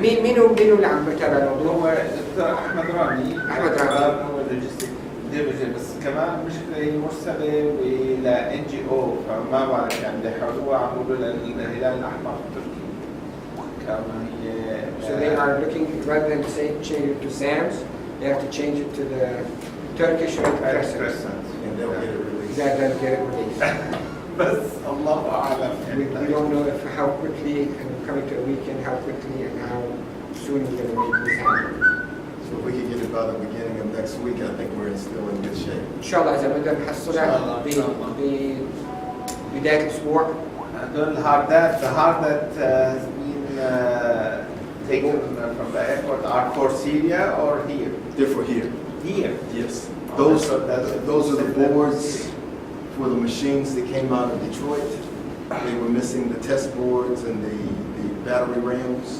مين اللي عم بتابع الموضوع؟ هو الدكتور احمد رامي. هو اللوجيستيك ديفيجن، بس كمان مشكله هي مرسله الى NGO، فما بعرف يعني بيحولوها عم بيقولوا للهلال الاحمر التركي. كمان هي So they are looking, rather than say change it to SAMS, they have to change it to the Turkish Red Crescent. and they'll get it released. They'll get it released. بس الله اعلم. We don't know how quickly, and coming to a weekend, how quickly and how soon we're going to make this happen. So if we could get it by the beginning of next week, I think we're still in good shape. إن شاء الله إذا بدنا نحصلها ببداية الأسبوع. The hard that has been taken from the airport are for Syria or here? They're for here. Here. Yes. Those are the boards for the machines that came out of Detroit. They were missing the test boards and the battery rams.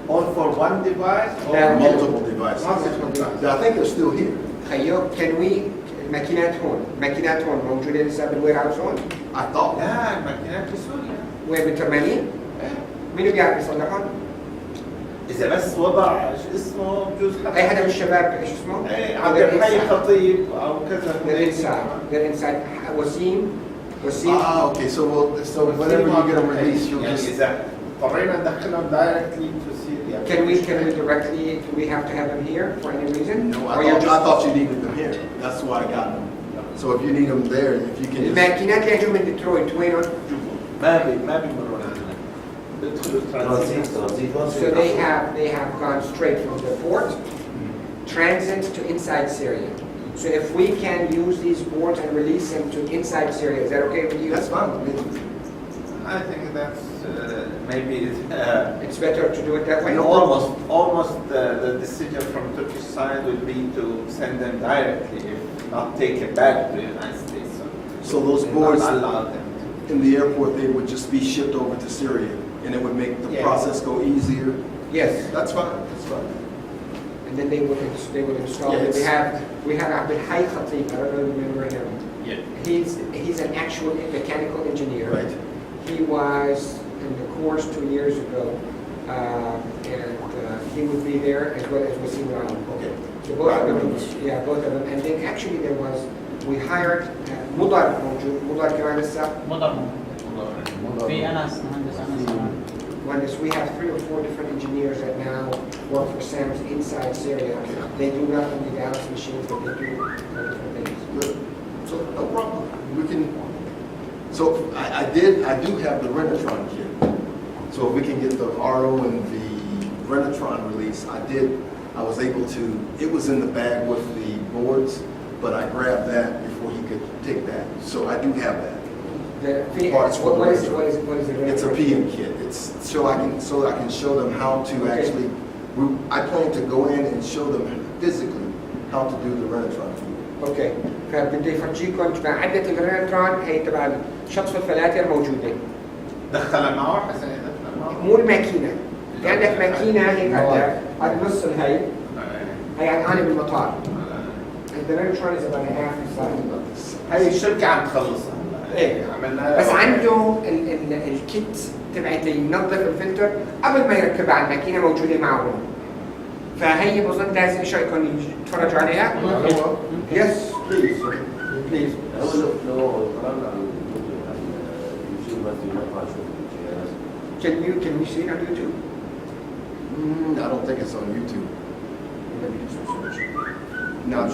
All for one device or Multiple devices. I think they're still here. تخيل الماكينات هون موجودة لسه بالوير هاوس هون. I thought. لا الماكينات في سوريا. وين بالترمانين؟ مين بيعرف يصلحهم؟ إذا بس وضع شو اسمه بجوز أي حدا من الشباب ايش اسمه؟ عبد الحي خطيب أو كذا. They're inside. وسيم. Okay. So whenever you get them released, you'll just. إذا اضطرينا ندخلهم directly to Syria. Can we directly? Do we have to have them here for any reason? No, Or you're I thought you needed them here. That's why I got them. So if you need them there, if you can. الماكينات اللي يجوا من ديترويت وينهم؟ ما بيمرون عندنا. بيدخلوا ترانزيت. So they have gone straight from the port, transit to inside Syria. So if we can use these boards and release them to inside Syria, is that okay with you? That's fine with me. I think that's maybe It's better to do it that way. almost the decision from Turkish side would be to send them directly, if not take it back to the United States. So those boards not allow them to. in the airport, they would just be shipped over to Syria, and it would make the process go easier. Yes. That's fine. That's fine. And then they would install it. We have Abdul Hayy Khatib. I don't know if you remember him. Yeah. He's an actual mechanical engineer. Right. He was in the course 2 years ago. and he would be there as well as Wasim Rani. Okay. So both of them, yeah, both of them. And then actually we hired مضر موجود. مضر كمان لسه. مضر في أنس مهندس أنس كمان. We have 3 or 4 different engineers that now work for SAMS inside Syria. They do not only Dallas machines, but they do different things. Good. So no problem. We can. So I do have the Renatron kit. So if we can get the RO and the Renatron release, I was able to. It was in the bag with the boards, but I grabbed that before he could take that. So I do have that. Parts for the What is it? It's a PM kit. It's so I can show them how to actually. I plan to go in and show them physically how to do the Renatron. اوكي فبدي افرجيكم عدة الرينترون هي تبع شطف الفلاتر موجودة. دخلها معه حسن يدخلها معه. مو الماكينة. في عندك ماكينة هي هذا نص الهي. هي أنا بالمطار. الرينترون is about half the size. هاي الشركة عم تخلصها. ايه عملنا بس عنده الكيت تبعت ينظف الفلتر قبل ما يركبها على الماكينة موجودة معه. فهي بظن لازم شويكم يتفرجوا عليها. Yes, please. Please. لو طلعنا على اليوتيوب مثلا نقطع شوف الجهاز. Can we see it on YouTube? I don't think it's on YouTube. Let me do some search. No, I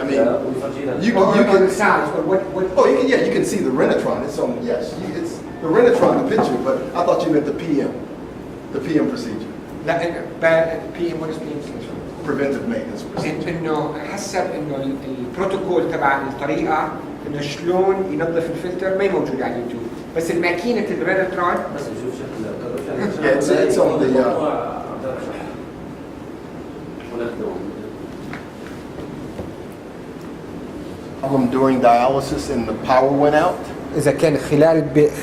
mean, ويفرجينا. you On can. the size, but what? Oh, you can see the Renatron. It's on. Yes, it's the Renatron, the picture. But I thought you meant the PM procedure, لا PM what is PM stands for? preventive maintenance procedure. انه حسب انه البروتوكول تبع الطريقه انه شلون ينظف الفلتر ما موجود على اليوتيوب بس الماكينه الرينترون بس نشوف شكل Yeah, it's on the. Problem during dialysis and the power went out. اذا كان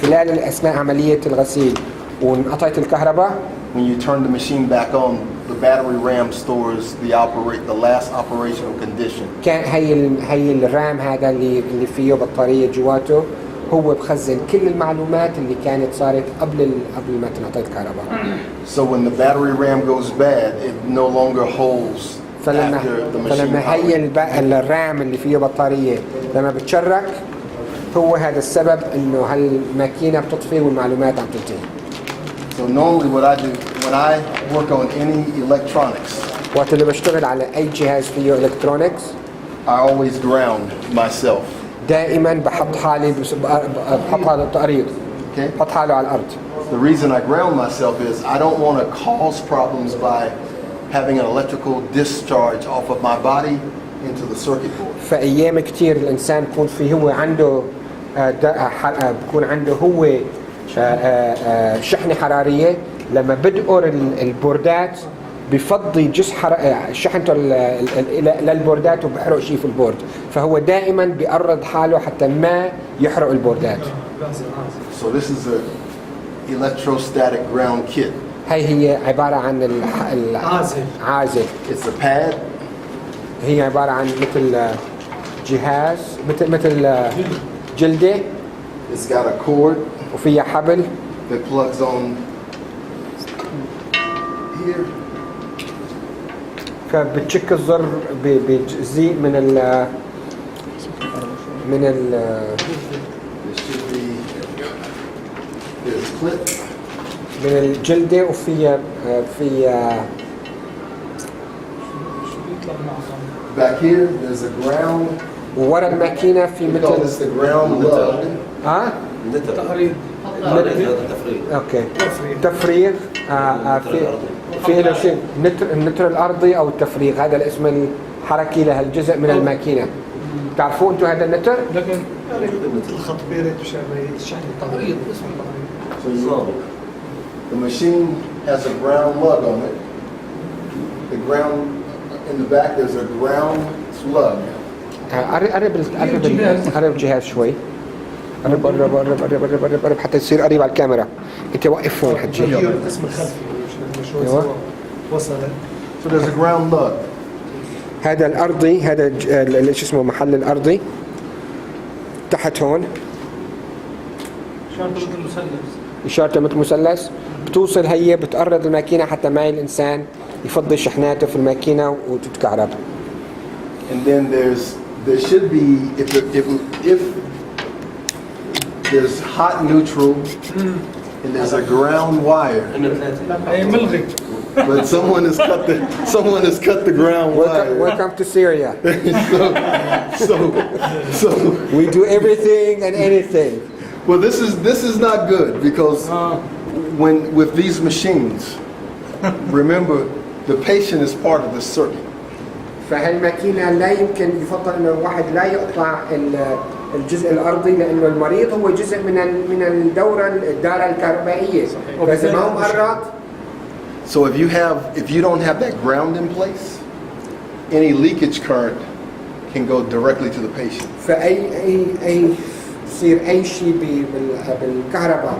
خلال اثناء عمليه الغسيل وانقطعت الكهرباء. When you turn the machine back on, the battery RAM stores the last operational condition. كان هي الرام هذا اللي فيه بطاريه جواته هو بخزن كل المعلومات اللي كانت صارت قبل ما تنقطع الكهرباء. So when the battery RAM goes bad, it no longer holds after the machine. فلما هي الرام اللي فيه بطاريه لما بتشرك هو هذا السبب انه هالماكينه بتطفي والمعلومات عم تنتهي. So normally what I do when I work on any electronics, وقت اللي بشتغل على اي جهاز فيه الكترونكس I always ground myself. دائما بحط حالي بحط على الارض. Okay? بحط حاله على الارض. The reason I ground myself is I don't want to cause problems by having an electrical discharge off of my body into the circuit board. فايام كثير الانسان بكون في هو عنده بكون عنده هو شحنه حراريه لما بدقر البوردات بفضي جزء شحنته للبوردات وبحرق شيء في البورد فهو دائما بيقرض حاله حتى ما يحرق البوردات. So this is a electrostatic ground kit. هي عباره عن عازل. It's a pad. هي عباره عن مثل جهاز مثل جلده. It's got a cord وفيها حبل that plugs on here. فبتشك الزر بجزء من There should be there's clip. من الجلده وفيها Back here there's a ground. وورا الماكينه في We call this مثل the ground lug. تفريغ. اوكي تفريغ في له شيء النتر الارضي او التفريغ هذا الاسم الحركي لهالجزء من الماكينه. تعرفوا انتم هذا النتر؟ لكن مثل خط بيرت وشحن التغريد اسمه التغريد. So the machine has a ground lug on it. The ground in the back there's a ground lug. قرب الجهاز شوي. قرب حتى تصير قريب على الكاميرا. انت وقف هون حجي. الاسم الخلفي ايوه وصل. So there's a ground lug. هذا الارضي هذا شو اسمه محل الارضي تحت هون. شرطة مثل المثلث. إشارته مثل مثلث. بتوصل هي بتقرض الماكينة حتى ما الإنسان يفضي شحناته في الماكينة وتتكهرب. And then there should be, if there's hot neutral and there's a ground wire, ملغي. but someone has cut the ground wire. Welcome to Syria. So We do everything and anything. well, this is not good because when with these machines, remember the patient is part of the circuit. فهالماكينة لا يمكن يفضل إنه الواحد لا يقطع الجزء الأرضي لأنه المريض هو جزء من الدارة الكهربائية. فإذا ما هو مقرض. So if you don't have that ground in place, any leakage current can go directly to the patient. فأي يصير أي شيء بالكهرباء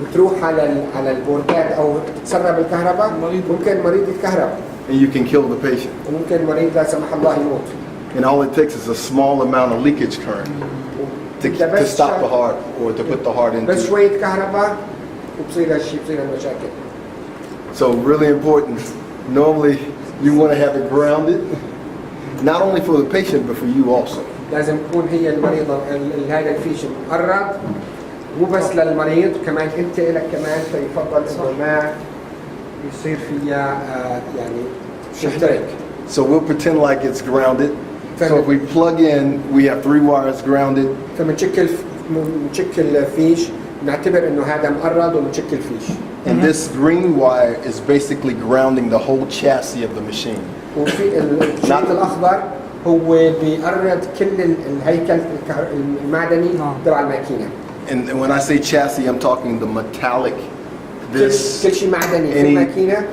بتروح على البوردات أو تتسرب الكهرباء ممكن المريض يتكهرب. And you can kill the patient. وممكن المريض لا سمح الله يموت. And all it takes is a small amount of leakage current to stop the heart or to put the heart into. بس شوية كهرباء وبصير هالشيء بصير المشاكل. So really important. Normally you want to have it grounded, not only for the patient but for you also. لازم تكون هي المريضة هذا الفيش مقرب مو بس للمريض كمان انت لك كمان فيفضل انه ما يصير فيها يعني يحترق. So we'll pretend like it's grounded. So if we plug in, we have 3 wires grounded. فمنشكل فيش نعتبر انه هذا مقرض ومنشكل فيش. And this green wire is basically grounding the whole chassis of the machine. وفي الشريط الاخضر هو بيقرض كل الهيكل المعدني تبع الماكينه. And when I say chassis, I'm talking the metallic. This كل شيء معدني في الماكينه.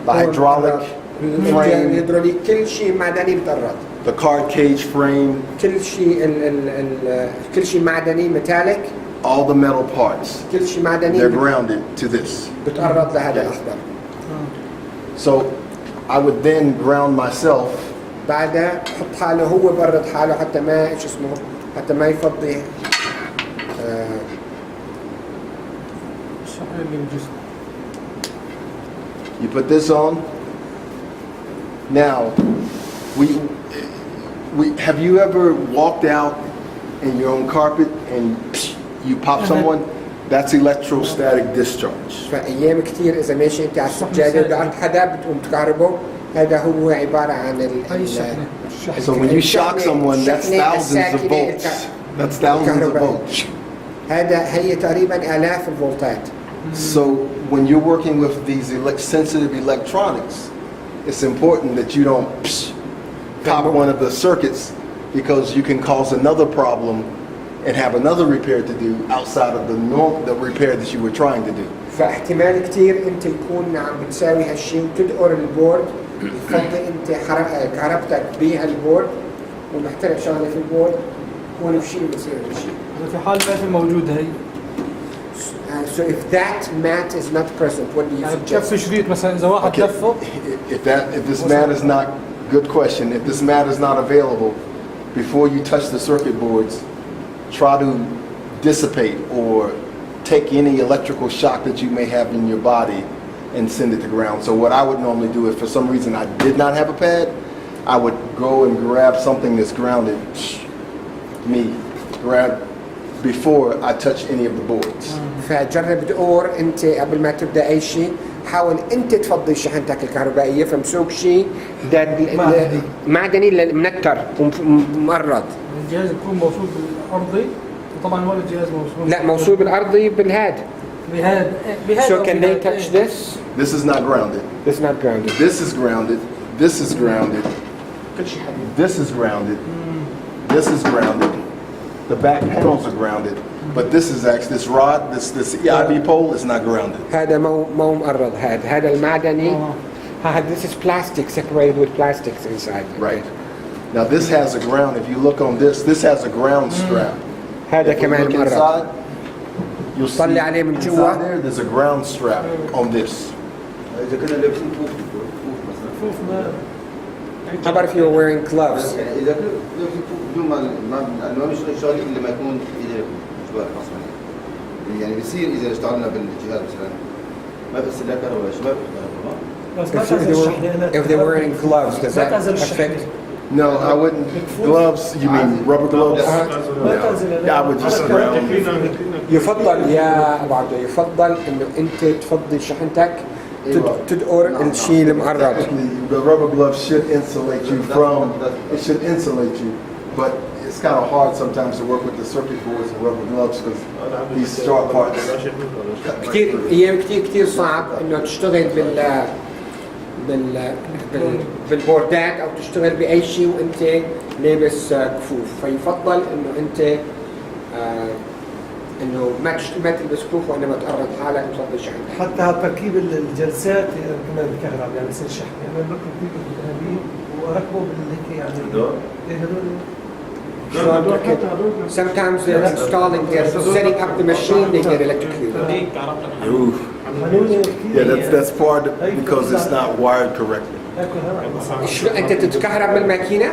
The hydraulic frame. الهيدروليك كل شيء معدني بتقرض. The card cage frame. كل شيء معدني metallic. All the metal parts. كل شيء معدني. They're grounded to this. بتقرض لهذا الأخضر. So I would then ground myself. بعدها حط حاله هو برد حاله حتى ما شو اسمه حتى ما يفضي. You put this on. Now, have you ever walked out in your own carpet and you pop someone? That's electrostatic discharge. فأيام كثير إذا ماشي أنت على السجادة وقعدت حدا بتقوم تكهربه هذا هو عبارة عن So when you shock someone, that's thousands of volts. That's thousands of volts. هي تقريبا آلاف الفولتات. So when you're working with these sensitive electronics, it's important that you don't pop one of the circuits because you can cause another problem and have another repair to do outside of the repair that you were trying to do. فاحتمال كثير انت يكون عم بتساوي هالشيء وتدقر البورد يفضل انت كهربتك بهالبورد ومحترق شغله في البورد هون في شيء بصير هالشيء. في حال ما في موجودة هي. So if that mat is not present, what do you suggest? كف شريط مثلا إذا واحد لفه. If this mat is not, good question. If this mat is not available, before you touch the circuit boards, try to dissipate or take any electrical shock that you may have in your body and send it to ground. So what I would normally do if for some reason I did not have a pad, I would go and grab something that's grounded, grab before I touch any of the boards. فجرب دقور انت قبل ما تبدا اي شيء حاول انت تفضي شحنتك الكهربائيه فمسوق شيء معدني منتر ومقرض. الجهاز يكون موصول بالارضي وطبعا هو الجهاز موصول لا موصول بالارضي بالهاد. بهاد So can they touch this? This is not grounded. This is not grounded. This is grounded. This is grounded. This is grounded. This is grounded. The back panels are grounded. But this is actually this rod, this EIB pole is not grounded. هذا مو مقرض هذا المعدني. This is plastic separated with plastics inside. Right. Now this has a ground. If you look on this has a ground strap. هذا كمان مقرض. You'll see inside there, there's a ground strap on this. إذا كنا لابسين فوف ما. How about if you were wearing gloves? إذا كنا لابسين بدون ما نشتغل شغلي إلا ما يكون إيديكم شوية خاصة. يعني بيصير اذا اشتغلنا بالجهاز مثلا ما بيصير لا كهرباء ولا شيء، ما بيختلف. بس ما تعزل الشحن لأن if they're wearing gloves, does ما that تعزل الشحن. affect? No, I wouldn't. Gloves, you mean rubber gloves? ما تعزل Yeah, I would just ground. يفضل يا أبو عبده، يفضل إنه أنت تفضي شحنتك تدور الشيء المعرض. The rubber gloves should insulate you from, it should insulate you, but it's kind of hard sometimes to work with the circuit boards and rubber gloves because these sharp parts. كثير أيام كثير صعب إنه تشتغل بالبوردات أو تشتغل بأي شيء وأنت لابس كفوف، فيفضل إنه أنت إنه ما تلبس كفوف وإنما تقرب حالك وتفضي شحنتك. حتى على تركيب الجلسات كمان بالكهرباء يعني بصير شحن، يعني بركب فيه بالهبيل واركبه بالهيك يعني Sometimes they're installing, they're setting up the machine, they get electrocuted. Oof. Yeah, that's part because it's not wired correctly. أنت تتكهرب من الماكينة؟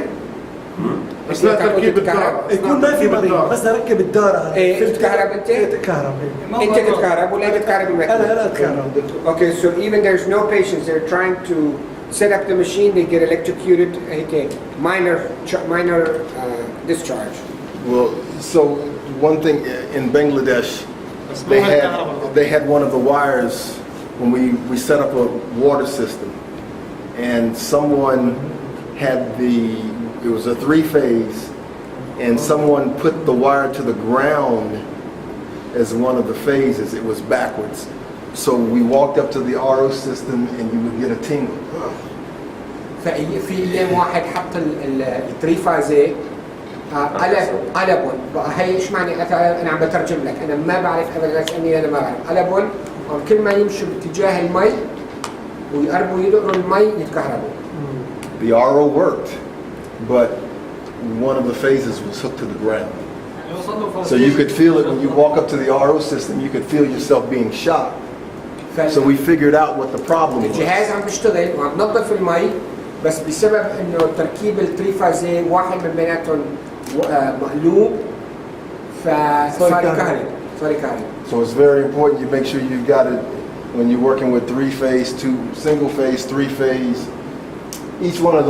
اثناء تركيب الدار يكون ما في مريض بس اركب الدار. إيه تتكهرب أنت؟ تتكهرب. أنت تتكهرب ولا تتكهرب الماكينة؟ أنا أتكهرب. Okay, so even there's no patients, they're trying to set up the machine, they get electrocuted, هيك minor discharge. Well, so one thing in Bangladesh, they had one of the wires when we set up a water system, and someone had it was a 3-phase, and someone put the wire to the ground as one of the phases. It was backwards. So we walked up to the RO system and you would get a tingle. في أيام واحد حط الثري فازي قلبون بقى هي ايش معني انا عم بترجم لك انا ما بعرف ابدا لاني انا ما بعرف قلبون كل ما يمشوا باتجاه المي ويقربوا يدقوا المي يتكهربوا. The RO worked, but one of the phases was hooked to the ground. So you could feel it when you walk up to the RO system, you could feel yourself being shocked. So we figured out what the problem was. الجهاز عم بيشتغل وعم نظف المي بس بسبب انه تركيب الثري فازي واحد من بيناتهم مقلوب فصار كهرب. So it's very important you make sure you got it when you're working with 3-phase, single phase, 3-phase. Each one of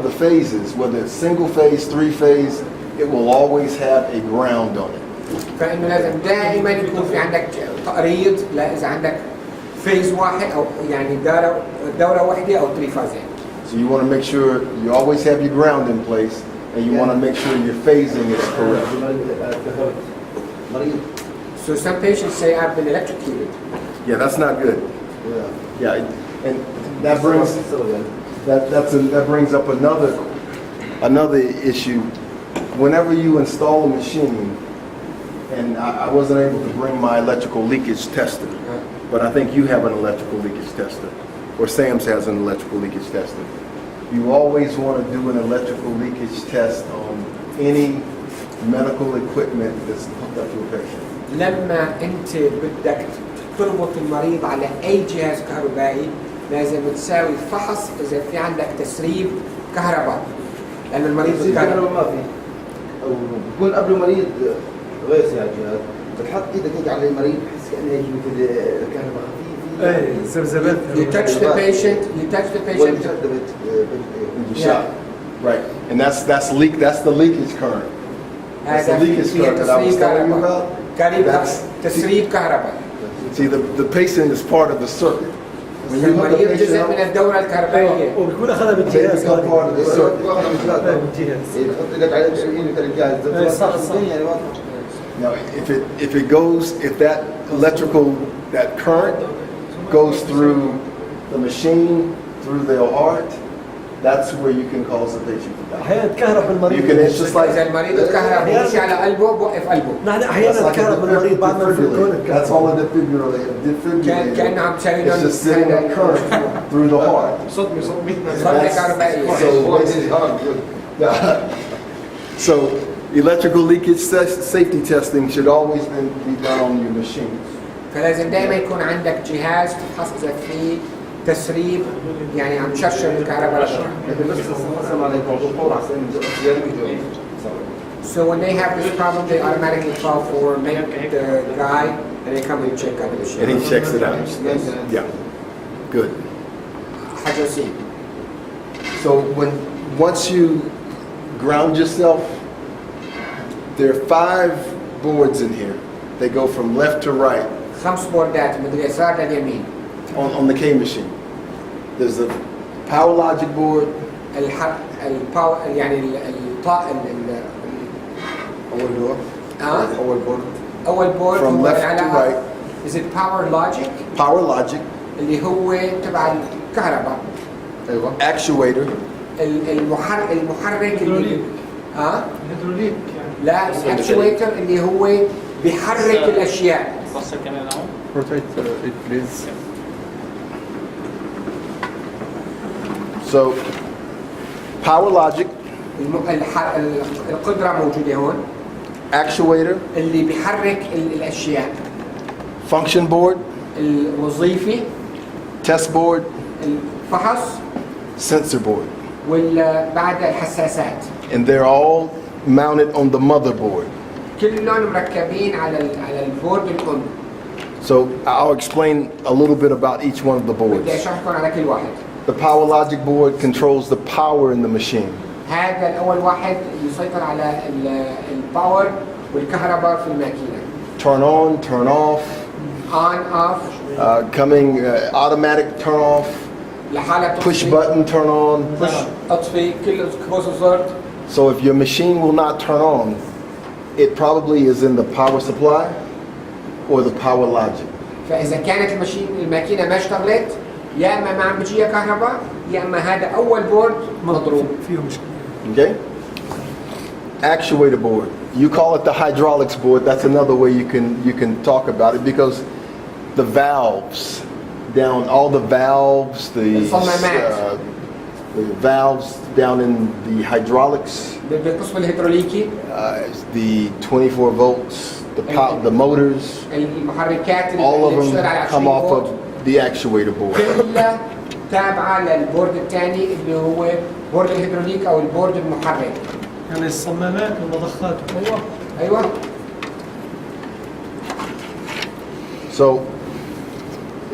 the phases, whether it's single phase, 3-phase, it will always have a ground on it. فإنه لازم دائما يكون في عندك تقريض لا إذا عندك فيز واحد أو يعني دورة واحدة أو 3 فازين. So you want to make sure you always have your ground in place, and you want to make sure your phasing is correct. So some patients say I've been electrocuted. Yeah, that's not good. Yeah, and that brings up another issue. Whenever you install a machine, and I wasn't able to bring my electrical leakage tester, but I think you have an electrical leakage tester, or Sam's has an electrical leakage tester. You always want to do an electrical leakage test on any medical equipment that's hooked up to a patient. لما أنت بدك تربط المريض على أي جهاز كهربائي لازم تساوي فحص إذا في عندك تسريب كهرباء لأن المريض الكهرباء ما في أو بيكون قبل المريض غير على الجهاز بتحط إيدك هيك على المريض بحس كأنه هيك مثل الكهرباء خفيفة. إيه زبزبات. You touch the patient. Yeah. Right, and that's the leakage current. That's the leakage current that I was telling you about. That's تسريب كهرباء. See, the patient is part of the circuit. When you hook the المريض patient جزء من up, الدورة الكهربائية. وبيكون أخذها they بالجهاز. become part of the circuit. بالجهاز. بتحط إيدك على الجهاز. صح. Now, if it goes, if that current goes through the machine, through their heart, that's where you can cause the patient to die. أحيانا تكهرب بالمريض. You can, it's just like إذا المريض اتكهرب ومشي على قلبه بوقف قلبه. نحن أحيانا تكهرب بالمريض بعد ما نفكون. That's all a defibrillator. كأنه عم تسوي It's just sitting a current through the heart. صدمة كهربائية. So electrical leakage safety testing should always be done on your machines. فلازم دائما يكون عندك جهاز تفحص إذا في تسريب يعني عم تشرشر الكهرباء. So when they have this problem, they automatically call for make the guy, and they come and check out the shit. And he checks it out. Yes. Yeah, good. حاجة C. So once you ground yourself, there are 5 boards in here. They go from left to right 5 بوردات من اليسار لليمين. on the K machine. There's a power logic board, الباور يعني اول دور اه اول بورد اول بورد from هو left to right, is it power logic power logic, اللي هو تبع الكهرباء. ايوه actuator, المحرك اللي الهيدروليك يعني. لا الاكشويتر اللي هو بيحرك الاشياء. بص كمان اهو. Rotate it, please. so power logic, القدرة موجودة هون actuator, اللي بيحرك الاشياء. function board, الوظيفي test board, الفحص sensor board. وبعد الحساسات. And they're all mounted on the motherboard. كلهم مركبين على البورد الام. So I'll explain a little bit about each one of the boards. بدي اشرح لكم على كل واحد. The power logic board controls the power in the machine. هذا الاول واحد يسيطر على الباور والكهرباء في الماكينه. Turn on, turn off, on off coming automatic turn off, لحالة push button turn on. push اطفي كل كبوس الزر. So if your machine will not turn on, it probably is in the power supply or the power logic. فاذا كانت الماكينه ما اشتغلت يا اما ما عم بيجيها كهرباء يا اما هذا اول بورد مضروب. فيه مشكله. Okay? Actuator board. You call it the hydraulics board. That's another way you can talk about it because the valves down, all the valves, the valves down in the hydraulics, بالقسم الهيدروليكي the 24 volts, the motors, المحركات all of اللي بتشتغل them على come 20 off فولت of the actuator board. كلها تابعه للبورد الثاني اللي هو بورد الهيدروليك او البورد المحرك. يعني الصمامات والمضخات. ايوه So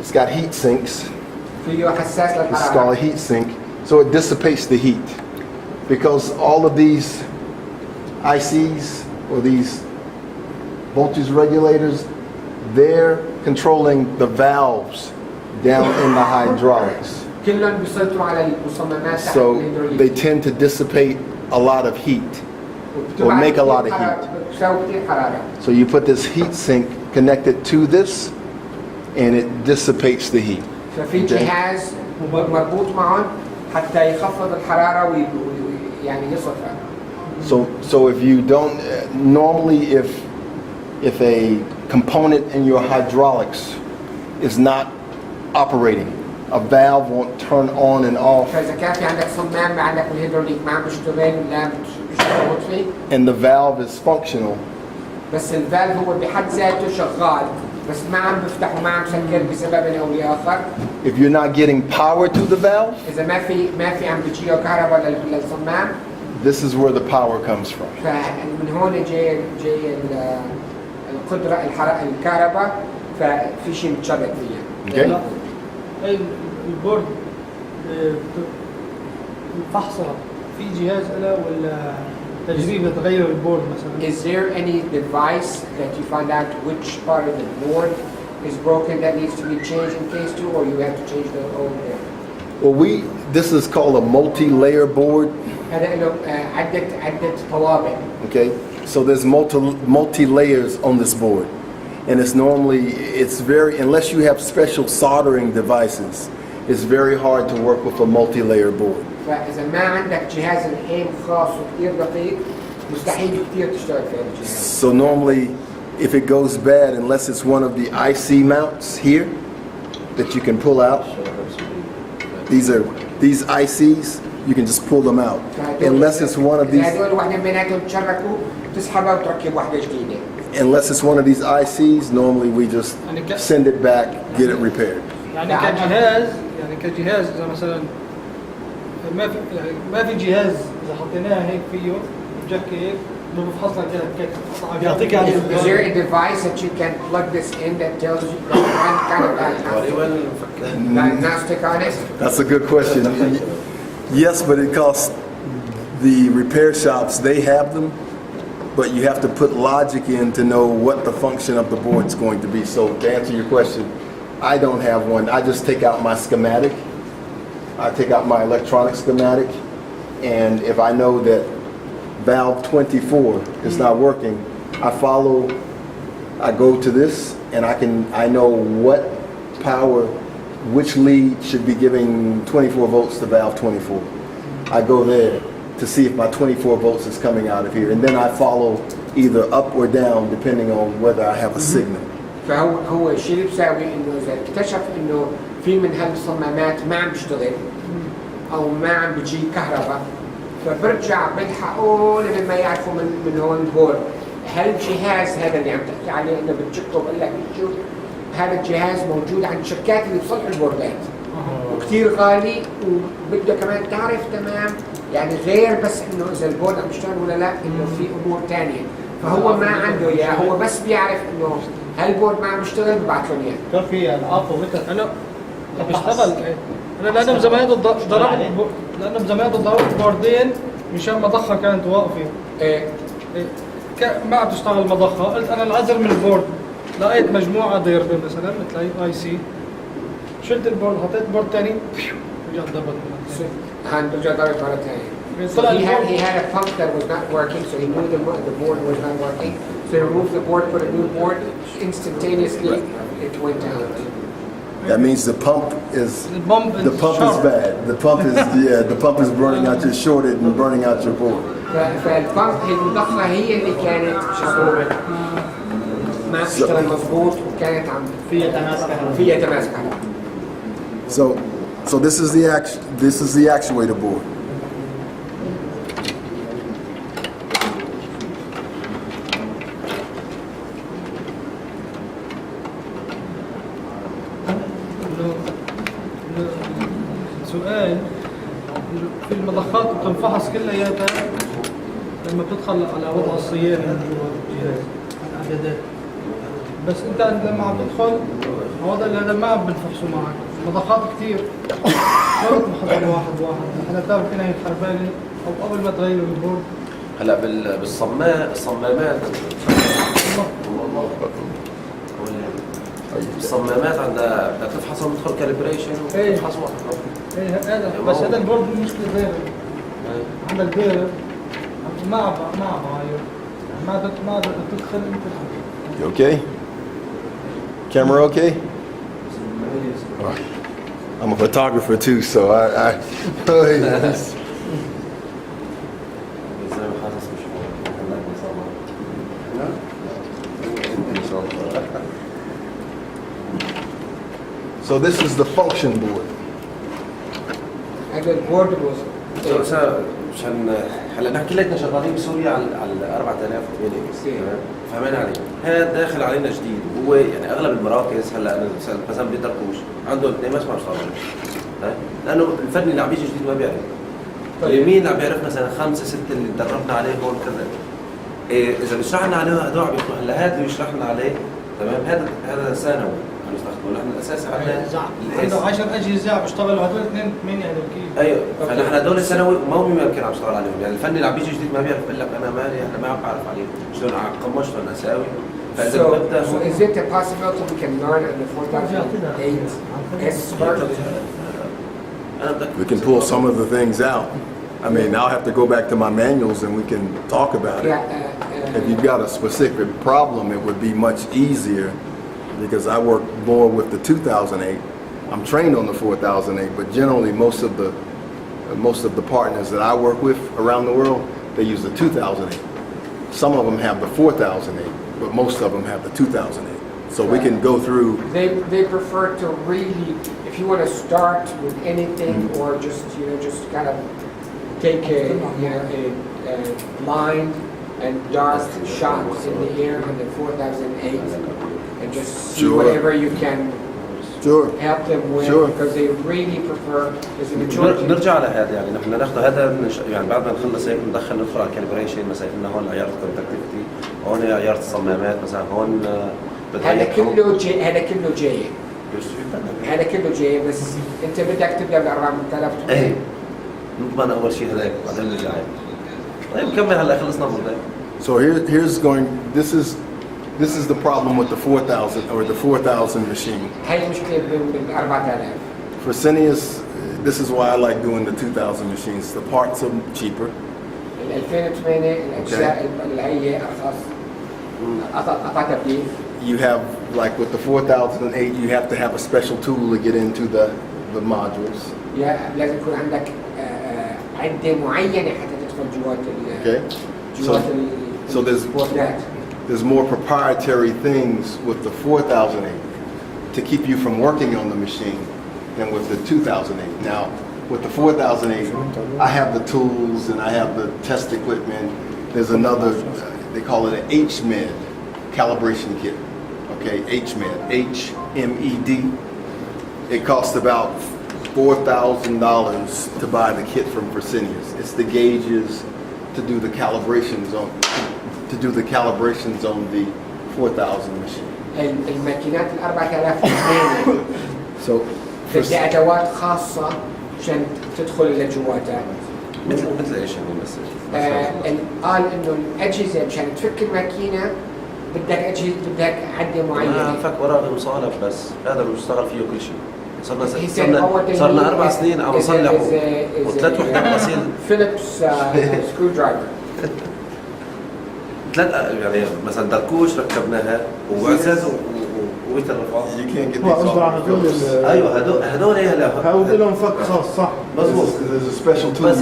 it's got heat sinks. فيه حساس This is called a للحراره. heat sink. So it dissipates the heat because all of these ICs or these voltage regulators, they're controlling the valves down in the hydraulics. كلهم بيسيطروا على المصممات تحت So they الهيدروليك. tend to dissipate a lot of heat. Or make a lot of heat. بتساوي كثير حراره. So you put this heat sink connected to this and it dissipates the heat. ففي جهاز مربوط معهم حتى يخفض الحراره ويعني يصفى. So if you don't, normally if a component in your hydraulics is not operating, a valve won't turn on and off, فاذا كان في عندك صمام عندك الهيدروليك ما عم بيشتغل ولا بيشتغل فيه and the valve is functional, بس الفالف هو بحد ذاته شغال بس ما عم بيفتح وما عم سكر بسبب او لاخر. if you're not getting power to the valve, اذا ما في عم بتجيه كهرباء للصمام this is where the power comes from. فمن هون جاي القدره الكهرباء ففي شيء متشبك فيها. Okay? هاي البورد الفحصها في جهاز له ولا تجربة تغير البورد مثلا؟ Is there any device that you find out which part of the board is broken that needs to be changed in case two, or you have to change the whole board? Well, this is called a multi-layer board. هذا له عدة طوابق. Okay, so there's multi layers on this board, and it's very, unless you have special soldering devices, it's very hard to work with a multi-layer board. فإذا ما عندك جهاز الحين خاص وكثير دقيق مستحيل كثير تشتغل في هذا الجهاز. So normally, if it goes bad, unless it's one of the IC mounts here that you can pull out, these ICs, you can just pull them out. Unless it's one of these. هذول واحدة بيناتهم تشركوا تسحبها وتركب واحدة جديدة. Unless it's one of these ICs, normally we just send it back, get it repaired. يعني كجهاز إذا مثلا ما في جهاز إذا حطيناه هيك فيه بجك هيك بفحص لك كيف يعطيك يعني Is there a device that you can plug this in that tells you what kind of diagnostic on it? That's a good question. Yes, but it costs the repair shops, they have them, but you have to put logic in to know what the function of the board is going to be. So to answer your question, I don't have one. I just take out my schematic. I take out my electronic schematic, and if I know that valve 24 is not working, I go to this, and I know what power, which lead should be giving 24 volts to valve 24. I go there to see if my 24 volts is coming out of here, and then I follow either up or down depending on whether I have a signal. فهو الشيء اللي بيساوي انه اذا اكتشف انه في من هالصمامات ما عم بيشتغل او ما عم بيجي كهرباء، فبرجع بلحقوا لما يعرفوا من هون البورد. هل الجهاز هذا اللي عم تحكي عليه انه بتشكه بقول لك شوف هذا الجهاز موجود عند الشركات اللي بتصلحوا البوردات وكثير غالي، وبده كمان تعرف تمام يعني غير بس انه اذا البورد عم يشتغل ولا لا، انه في امور ثانيه، فهو ما عنده اياه، هو بس بيعرف انه هالبورد ما عم يشتغل ببعث لهم اياه. كان في العاب وقتها انا بشتغل انا لانه زمان ضربت بوردين مشان مضخه كانت واقفه. ايه ما عم تشتغل مضخه، قلت انا العذر من البورد، لقيت مجموعه ضربه مثلا مثل اي سي، شلت البورد حطيت بورد ثاني رجعت ضربت رجع ضرب مرة ثانية. So he had a pump that was not working, so he knew the board was not working. So he removed the board, put a new board, instantaneously it went down. That means the pump is bad. The pump is burning out your shorted and burning out your board. فالبامب المضخة هي اللي كانت ما بتشتغل مضبوط وكانت عم فيها تماس كهرباء. So this is the actuator board. سؤال في المضخات بتنفحص كلياتها لما بتدخل على وضع الصيانة بس انت لما عم تدخل هذا اللي ما عم بنفحصوا معك مضخات كثير ما بتنحضر واحد احنا تعرف فينا هي خربانة او قبل ما تغير البورد. هلا الصمامات الصمامات عندها بدك تفحصها بتدخل كاليبريشن وتفحص واحد. ايه هذا بس هذا البورد مشكلة غير عندك غير ما بعير ما تدخل انت. You okay? Camera okay? I'm a photographer too, so I So this is the function board. هذا البورد عشان هلا نحكي لك شغالين بسوريا على 4000 فهمان علي. هذا داخل علينا جديد وهو يعني اغلب المراكز هلا انا مثلا بيدركوش عندهم اثنين بس ما بيشتغلوا لانه الفني اللي عم يجي جديد ما بيعرف. اليمين عم بيعرف مثلا 5 6 اللي دربنا عليه هون كذا. اذا بيشرحنا عليه هدول عم يكونوا هلا هذا اللي بيشرحنا عليه تمام هذا ثانوي عم يستخدموا نحن الاساس عنده 10 اجهزه عم يشتغلوا هدول اثنين 8 هذول. ايوه فنحن هدول ثانوي ما ممكن عم يشتغل عليهم يعني الفني اللي عم بيجي جديد ما بيعرف يقول لك انا مالي انا ما عم بعرف عليه شلون اعقمه شلون اساوي. فاذا ببدا So is it a possibility we can learn in the 4008 expert? We can pull some of the things out. I mean, I'll have to go back to my manuals and we can talk about it. If you've got a specific problem, it would be much easier because I work more with the 2008. I'm trained on the 4008, but generally most of the partners that I work with around the world, they use the 2008. Some of them have the 4008, but most of them have the 2008. So we can go through. They prefer to really, if you want to start with anything or just kind of take a blind and dark shot in the air on the 4008 and just see whatever you can Sure. help them with Sure. because they really prefer there's a majority. نرجع على هذا يعني نحن ناخذ هذا يعني بعد ما نخلص هيك ندخل على الكاليبريشن مثلا إنه هون عيار الكونتاكتيفيتي هون عيار الصمامات مثلا هون هذا كله جاي هذا كله جاي بس انت بدك تبدا بال 4000 ايه نضمن اول شيء هذاك بعدين نرجع هيك طيب نكمل هلا خلصنا برضه. So here's going, this is the problem with the 4,000 or the 4,000 machine. هاي المشكله بال 4000. For Cineas, this is why I like doing the 2,000 machines. The parts are cheaper. 2008 الاجزاء اللي هي ارخص قطع تبديل. You have, like with the 4008, you have to have a special tool to get into the modules. لازم يكون عندك عده معينه حتى تدخل جوات Okay. So there's more proprietary things with the 4008 to keep you from working on the machine than with the 2008. Now, with the 4008, I have the tools and I have the test equipment. There's another, they call it an HMED calibration kit. Okay, HMED, H-M-E-D. It costs about $4,000 to buy the kit from Fresenius. It's the gauges to do the calibrations on the 4,000 machine. الماكينات ال 4000 So بدها ادوات خاصه عشان تدخل لجواتها. مثل ايش يعني مثل؟ قال انه الاجهزه مشان تفك الماكينه بدك عده معينه. فك وراغي وصالح بس هذا اللي بيشتغل فيه كل شيء. صرنا 4 سنين عم نصلحه وثلاث وحدات غسيل فيليبس سكرو درايفر. ثلاث يعني مثلا دكوش ركبناها وعزاز ومثل رفع. you can't get هو these قصده على off. ايوه هدول هو لهم فك خاص صح. مضبوط. There's a special tool. بس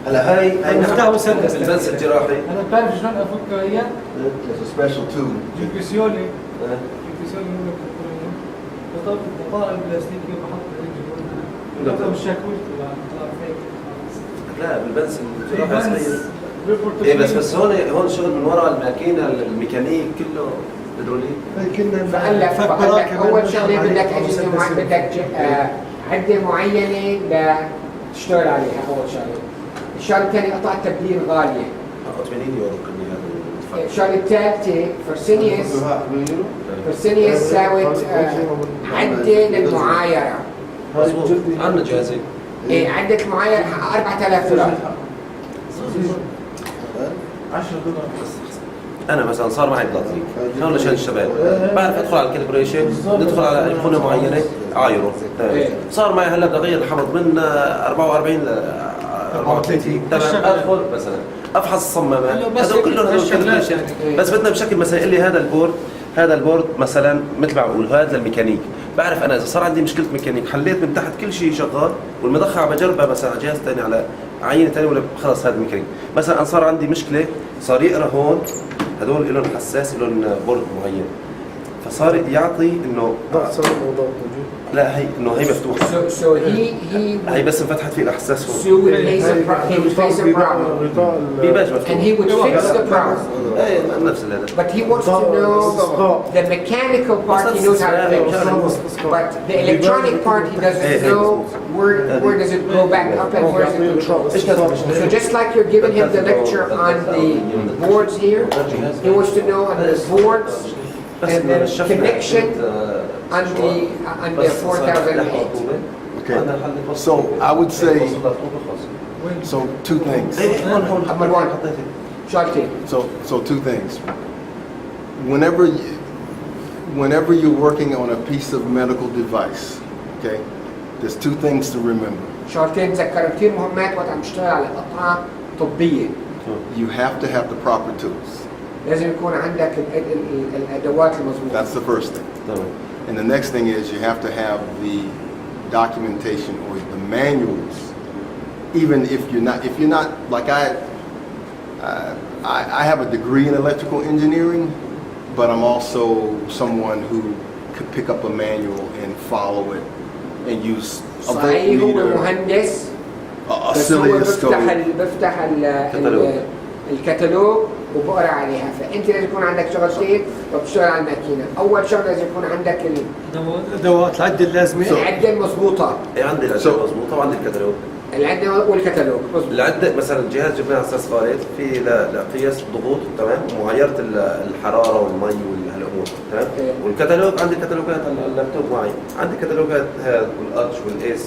هلا هاي مفتاح مسدس. البنس الجراحي. انا بتعرف شلون افكها هي؟ There's a special tool. جيكسيولي مو لك بطارق بلاستيكي وبحط هيك بالشاكوش لا بالبنس الجراحي صغير. ايه بس هون شغل من وراء الماكينه الميكانيك كله هيدروليك. فقال لك اول شغله بدك اجهزه بدك عده معينه لتشتغل عليها اول شغله. الشغله الثانيه قطع تبديل غاليه. 80 يورو كان هذا. الشغله الثالثه فرسينيوس ساوت عده للمعايره. مضبوط عندنا جاهزين. ايه عندك معايره $4000. انا مثلا صار معي بلاطيك هون عشان الشباب بعرف ادخل على الكاليبريشن ندخل على ايقونه معينه عايره صار معي هلا بدي اغير الحمض من 44 ل 34 تمام ادخل مثلا افحص الصمامات هذول كلهم الكاليبريشن بس بدنا بشكل مثلا اللي هذا البورد مثلا مثل ما بقول هذا الميكانيك بعرف انا اذا صار عندي مشكله ميكانيك حليت من تحت كل شيء شغال والمضخه بجربها مثلا على جهاز ثاني على عينه ثانيه ولا خلص هذا الميكانيك مثلا صار عندي مشكله صار يقرا هون هذول لهم حساس لهم بورد معين فصار يعطي انه لا هي انه هي مفتوحه هي بس انفتحت في الحساس هون and he would fix the problem نفس هذا but he wants to know the mechanical part he knows how to fix but the electronic part he doesn't know where does it go back up and where is it controlled so just like you're giving him the lecture on the boards here he wants to know on the boards and the connection on the 4008. Okay. So I would say, so two things. So two things. Whenever you're working on a piece of medical device, okay, there's two things to remember. شرطين تذكروا كثير مهمات وقت عم تشتغل على قطعة طبية. You have to have the proper tools. لازم يكون عندك الأدوات المضبوطة. That's the first thing. And the next thing is you have to have the documentation or the manuals. Even if you're not like I have a degree in electrical engineering, but I'm also someone who could pick up a manual and follow it and use a صحيح هو voltmeter, مهندس oscilloscope. بفتح الكتالوج وبقرا عليها. فانت لازم يكون عندك شغلتين وبتشتغل على الماكينه. اول شغله لازم يكون عندك ادوات العده اللازمه، العده المضبوطه، عندي العده مضبوطه وعندي الكتالوج. العده والكتالوج مضبوط. العده مثلا الجهاز جبناه على اساس خالد في قياس ضغوط تمام ومعايره الحراره والمي والهالامور تمام. والكتالوج عندي كتالوجات على اللابتوب معي، عندي كتالوجات هذا والاتش والاس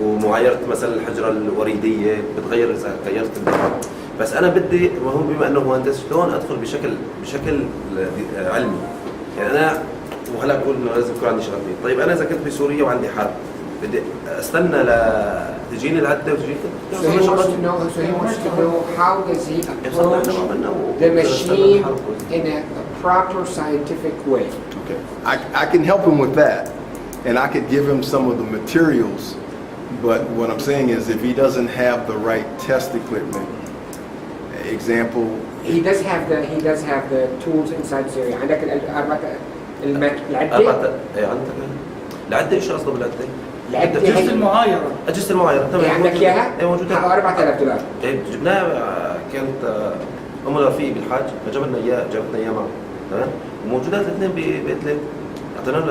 ومعايره مثلا الحجره الوريديه بتغير اذا غيرت الدفع. بس انا بدي مهم بما انه مهندس شلون ادخل بشكل علمي. يعني انا وهلا بقول انه لازم يكون عندي شغلتين. طيب انا اذا كنت بسوريا وعندي حرب بدي استنى تجيني العده وتجيني So he wants to know how does he approach the machine in a proper scientific way. Okay. I can help him with that, and I could give him some of the materials, but what I'm saying is if he doesn't have the right test equipment, example, He does have the tools inside Syria. عندك العدة. عندك العده ايش قصده بالعده؟ أجهزة المعايرة. أجهزة المعايرة تمام. عندك إياها؟ إيه موجودة. $4,000. إيه جبناها كانت أم رفيق بالحج فجبنا إياه معه تمام. وموجودات الاثنين بإدلب. أعطيناهم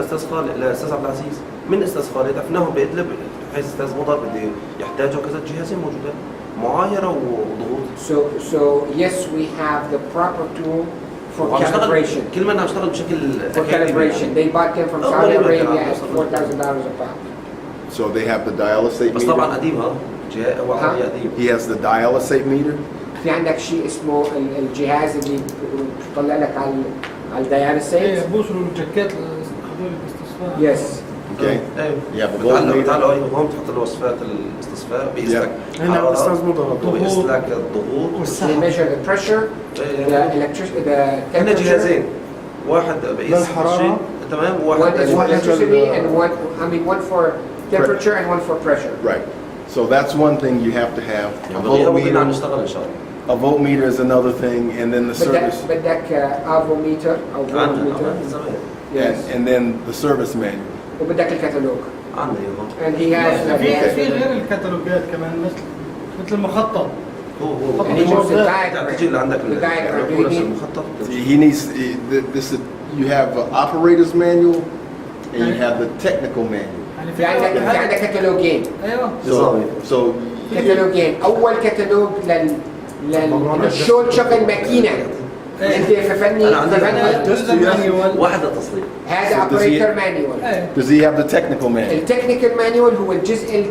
لأستاذ عبد العزيز من أستاذ خالد عرفناهم بإدلب بحيث أستاذ مضر بده يحتاجوا كذا جهازين موجودات معايرة وضغوط. So yes, we have the proper tool for calibration. كل ما نشتغل بشكل for calibration. They bought them from Saudi Arabia at $4,000 a pop. so they have the dialysate بس meter. طبعا قديم هو قديم. He has the dialysate meter. في عندك شيء اسمه الجهاز اللي بيطلع لك على الدياليسيس. بوصلوا الجاكيت هذول الاستصفاء. Yes. Okay. You have a voltmeter. تعالوا هم تحط له وصفات الاستصفاء بيقيس لك هنا استاذ مضر بيقيس لك الضغوط. They measure the pressure, the electricity, the هنا temperature. جهازين واحد بيقيس للحرارة تمام One وواحد is for electricity and one for temperature and one for pressure. Right. So that's one thing you have to have. A غيره ممكن voltmeter. نشتغل ان شاء الله. A voltmeter is another thing, and then the service, بدك افوميتر أو فولتميتر. and then the service manual. وبدك الكتالوج. عندي And he has في غير الكتالوجات كمان مثل المخطط. هو and he wants the diagram. تجي اللي عندك The diagram. هو نفس المخطط. He needs this. You have an operator's manual, and you have the technical manual. يعني في عندك كتالوجين. ايوه. So كتالوجين. أول كتالوج للشغل شغل ماكينة. أنت في فني واحد التصليح. هذا So does he- operator manual. does he have the technical manual? التكنيكال مانيوال هو الجزء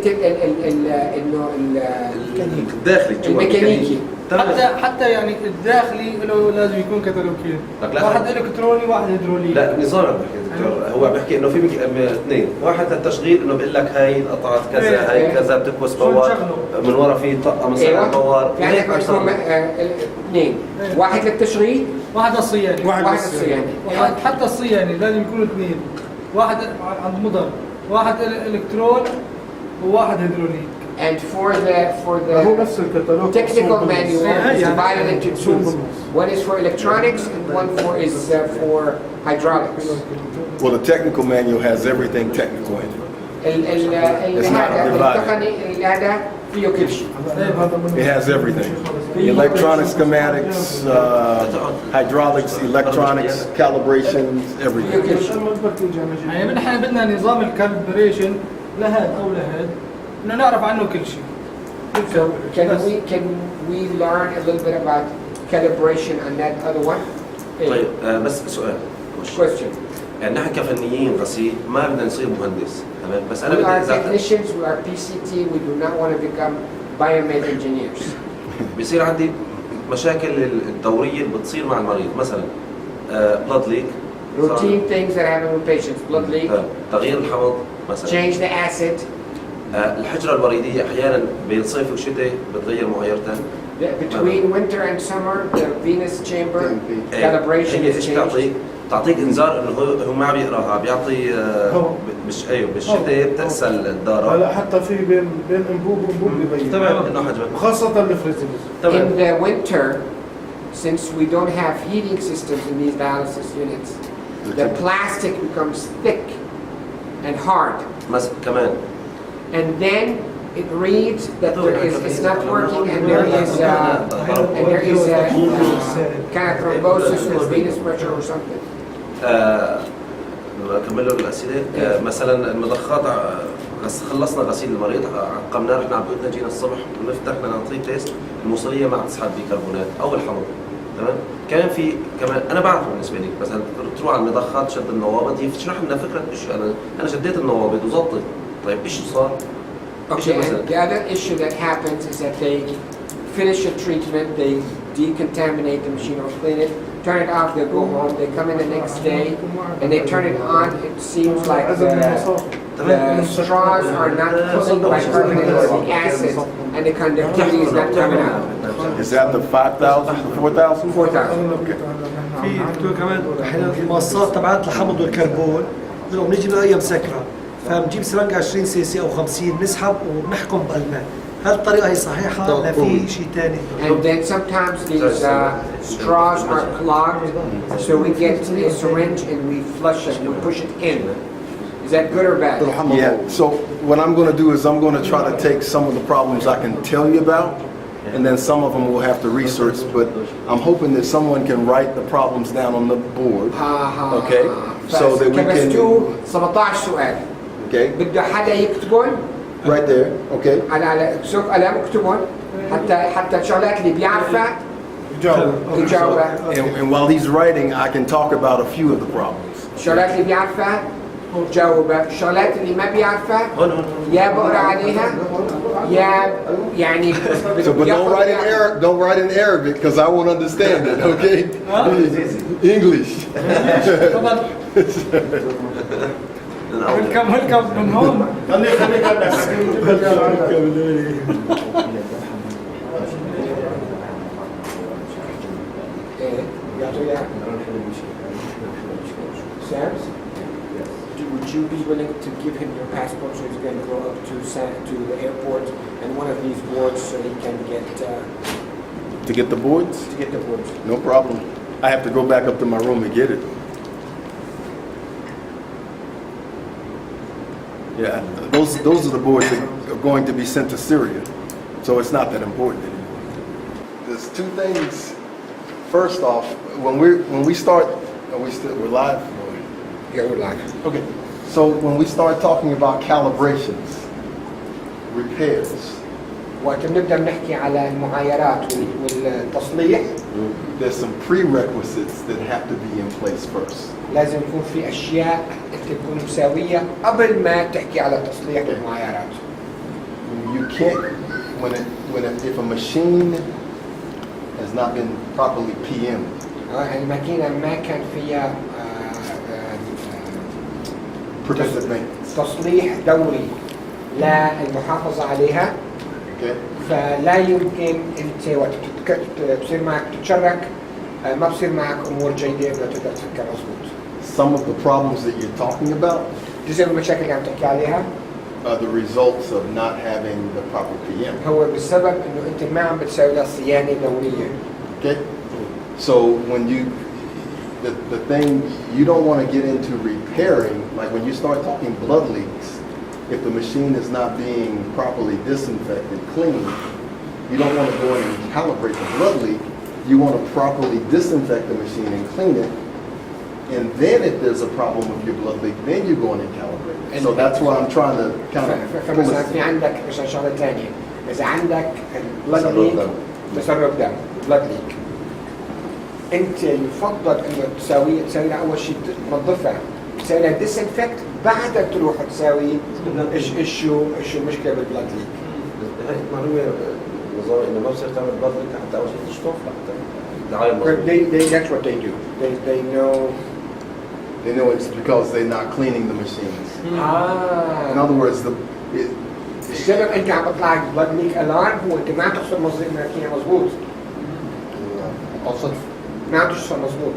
الداخلي الميكانيكي. حتى يعني الداخلي له لازم يكون كتالوجين. واحد الكتروني واحد هيدروليكي. لا نظام عم بحكي دكتور هو بيحكي انه في اثنين واحد للتشغيل انه بيقول لك هاي قطعت كذا هاي كذا بتكبس بوار من ورا في طقه مثلا بوار في عندك اثنين واحد للتشغيل واحد الصياني. واحد للصيانة. حتى الصياني لازم يكونوا اثنين، واحد عند مضر، واحد الكترون وواحد هيدروليك. And for هو the نفس الكتالوج technical manual is divided into two. One is for electronics and one is for hydraulics. Well, the technical manual has everything technical in it. التقني هذا فيه كل شيء. It has everything. Electronics schematics, hydraulics, electronics, calibrations, everything. يعني نحن بدنا نظام الكالبريشن لهاد او لهاد انه نعرف عنه كل شيء. So can we learn a little bit about calibration on that other one? طيب بس سؤال Question. يعني نحن كفنيين غسيل ما بدنا نصير مهندس تمام بس انا We are بدي technicians, we are PCT, we do not want to become biomed engineers. بيصير عندي مشاكل الدوريه اللي بتصير مع المريض مثلا بلاد ليك Routine things that happen with patients, blood leak, تغيير الحمض مثلا change the acid. الحجره الوريديه احيانا بين صيف وشتاء بتغير معايرتها. Between winter and summer, the venous chamber calibration is changed. تعطيك انذار انه هو ما عم يقراها بيعطي بالشتاء بتأسى الدارة. هلا حتى في بين انبوب وانبوب ببين تمام انه حجمه وخاصة الفريزرز. In the winter, since we don't have heating systems in these dialysis units, the plastic becomes thick and hard. كمان And then it reads that it's not working and there is kind of thrombosis or venous pressure or something. أكمل له الأسئلة. مثلا المضخات خلصنا غسيل المريض، عقمناه، رحنا على بيوتنا، جينا الصبح ونفتح بدنا نعطيه تيست الموصلية ما عم تسحب بيكربونات أو الحمض. تمام. كمان في كمان أنا بعرف بالنسبة لي مثلا تروح على المضخات شد النوابض، يشرح لنا فكرة إيش أنا شديت النوابض وزبطت. طيب إيش صار؟ Okay, and the other issue that happens is that they finish the treatment, they decontaminate the machine or clean it, turn it off, they go home, they come in the next day, and they turn it on. It seems like the straws are not pulling by carbonic acid, and the conductivity is not coming out. Is that the 5,000, 4,000? 4,000. Okay. في دكتور كمان احنا المنصات تبعت الحمض والكربون بدهم نيجي نلاقيها مسكره، فبنجيب سرنجة 20 سي سي او 50 نسحب وبنحكم بالماء. هل الطريقه هي صحيحه ولا في شيء ثاني؟ And then sometimes these straws are clogged, so we get a syringe and we flush it, we push it in. Is that good or bad? Yeah, so what I'm going to do is I'm going to try to take some of the problems I can tell you about, and then some of them we'll have to research, but I'm hoping that someone can write the problems down on the board, okay? So that we can... 17 سؤال. Okay, بده حدا يكتبون right there, okay? على سوق قلم اكتبون حتى الشغلات اللي بيعرفها يجاوبها. And while he's writing, I can talk about a few of the problems. الشغلات اللي بيعرفها جاوبها، الشغلات اللي ما بيعرفها يا بقرا عليها يا يعني So, but don't write in Arabic because I won't understand it, okay? English. welcome من هون. Sam's? Would you be willing to give him your passport so he's going to go up to the airport and one of these boards so he can get To get the boards? to get the boards? No problem. I have to go back up to my room to get it. Yeah, those are the boards that are going to be sent to Syria, so it's not that important anymore. There's two things. First off, when we start, we're live. Yeah, we're live. Okay, so when we start talking about calibrations, repairs, وقت بنبدا بنحكي على المعايرات والتصليح there's some prerequisites that have to be in place first. لازم يكون في اشياء انت تكون مساويه قبل ما تحكي على تصليح المعايرات. You can't if a machine has not been properly PM'd. الماكينه ما كان فيها Preventive maintenance. تصليح دوري للمحافظه عليها. Okay. فلا يمكن انت وقت بصير معك تتشرك ما بصير معك امور جيده ولا تقدر تفكر مضبوط. Some of the problems that you're talking about جزء من المشاكل اللي عم تحكي عليها are the results of not having the proper PM. هو بسبب انه انت ما عم بتسوي لها صيانه دوريه. Okay. So when the thing you don't want to get into repairing, like when you start talking blood leaks, if the machine is not being properly disinfected, cleaned, you don't want to go in and calibrate the blood leak. You want to properly disinfect the machine and clean it. And then if there's a problem with your blood leak, then you go in and calibrate it. So that's why I'm trying to kind of... فمثلا في عندك شغله ثانيه، اذا عندك بلاد ليك تسرب دم بلاد ليك، انت يفضل انه تسوي لها اول شيء تنظفها، تسوي لها ديسانفكت، بعدها تروح تساوي ايش المشكله بالبلاد ليك. هاي معلومة نظام إنه ما بصير تعمل بلاد ليك حتى أول شيء تشطفها حتى الدعاية مظبوطة. That's what they do. They know. They know it's because they're not cleaning the machines. In other words, السبب انت عم بطلع لك بلاد ليك الارم هو انت ما عم تغسل الماكينه مظبوط. ما عم تشتغل مظبوط.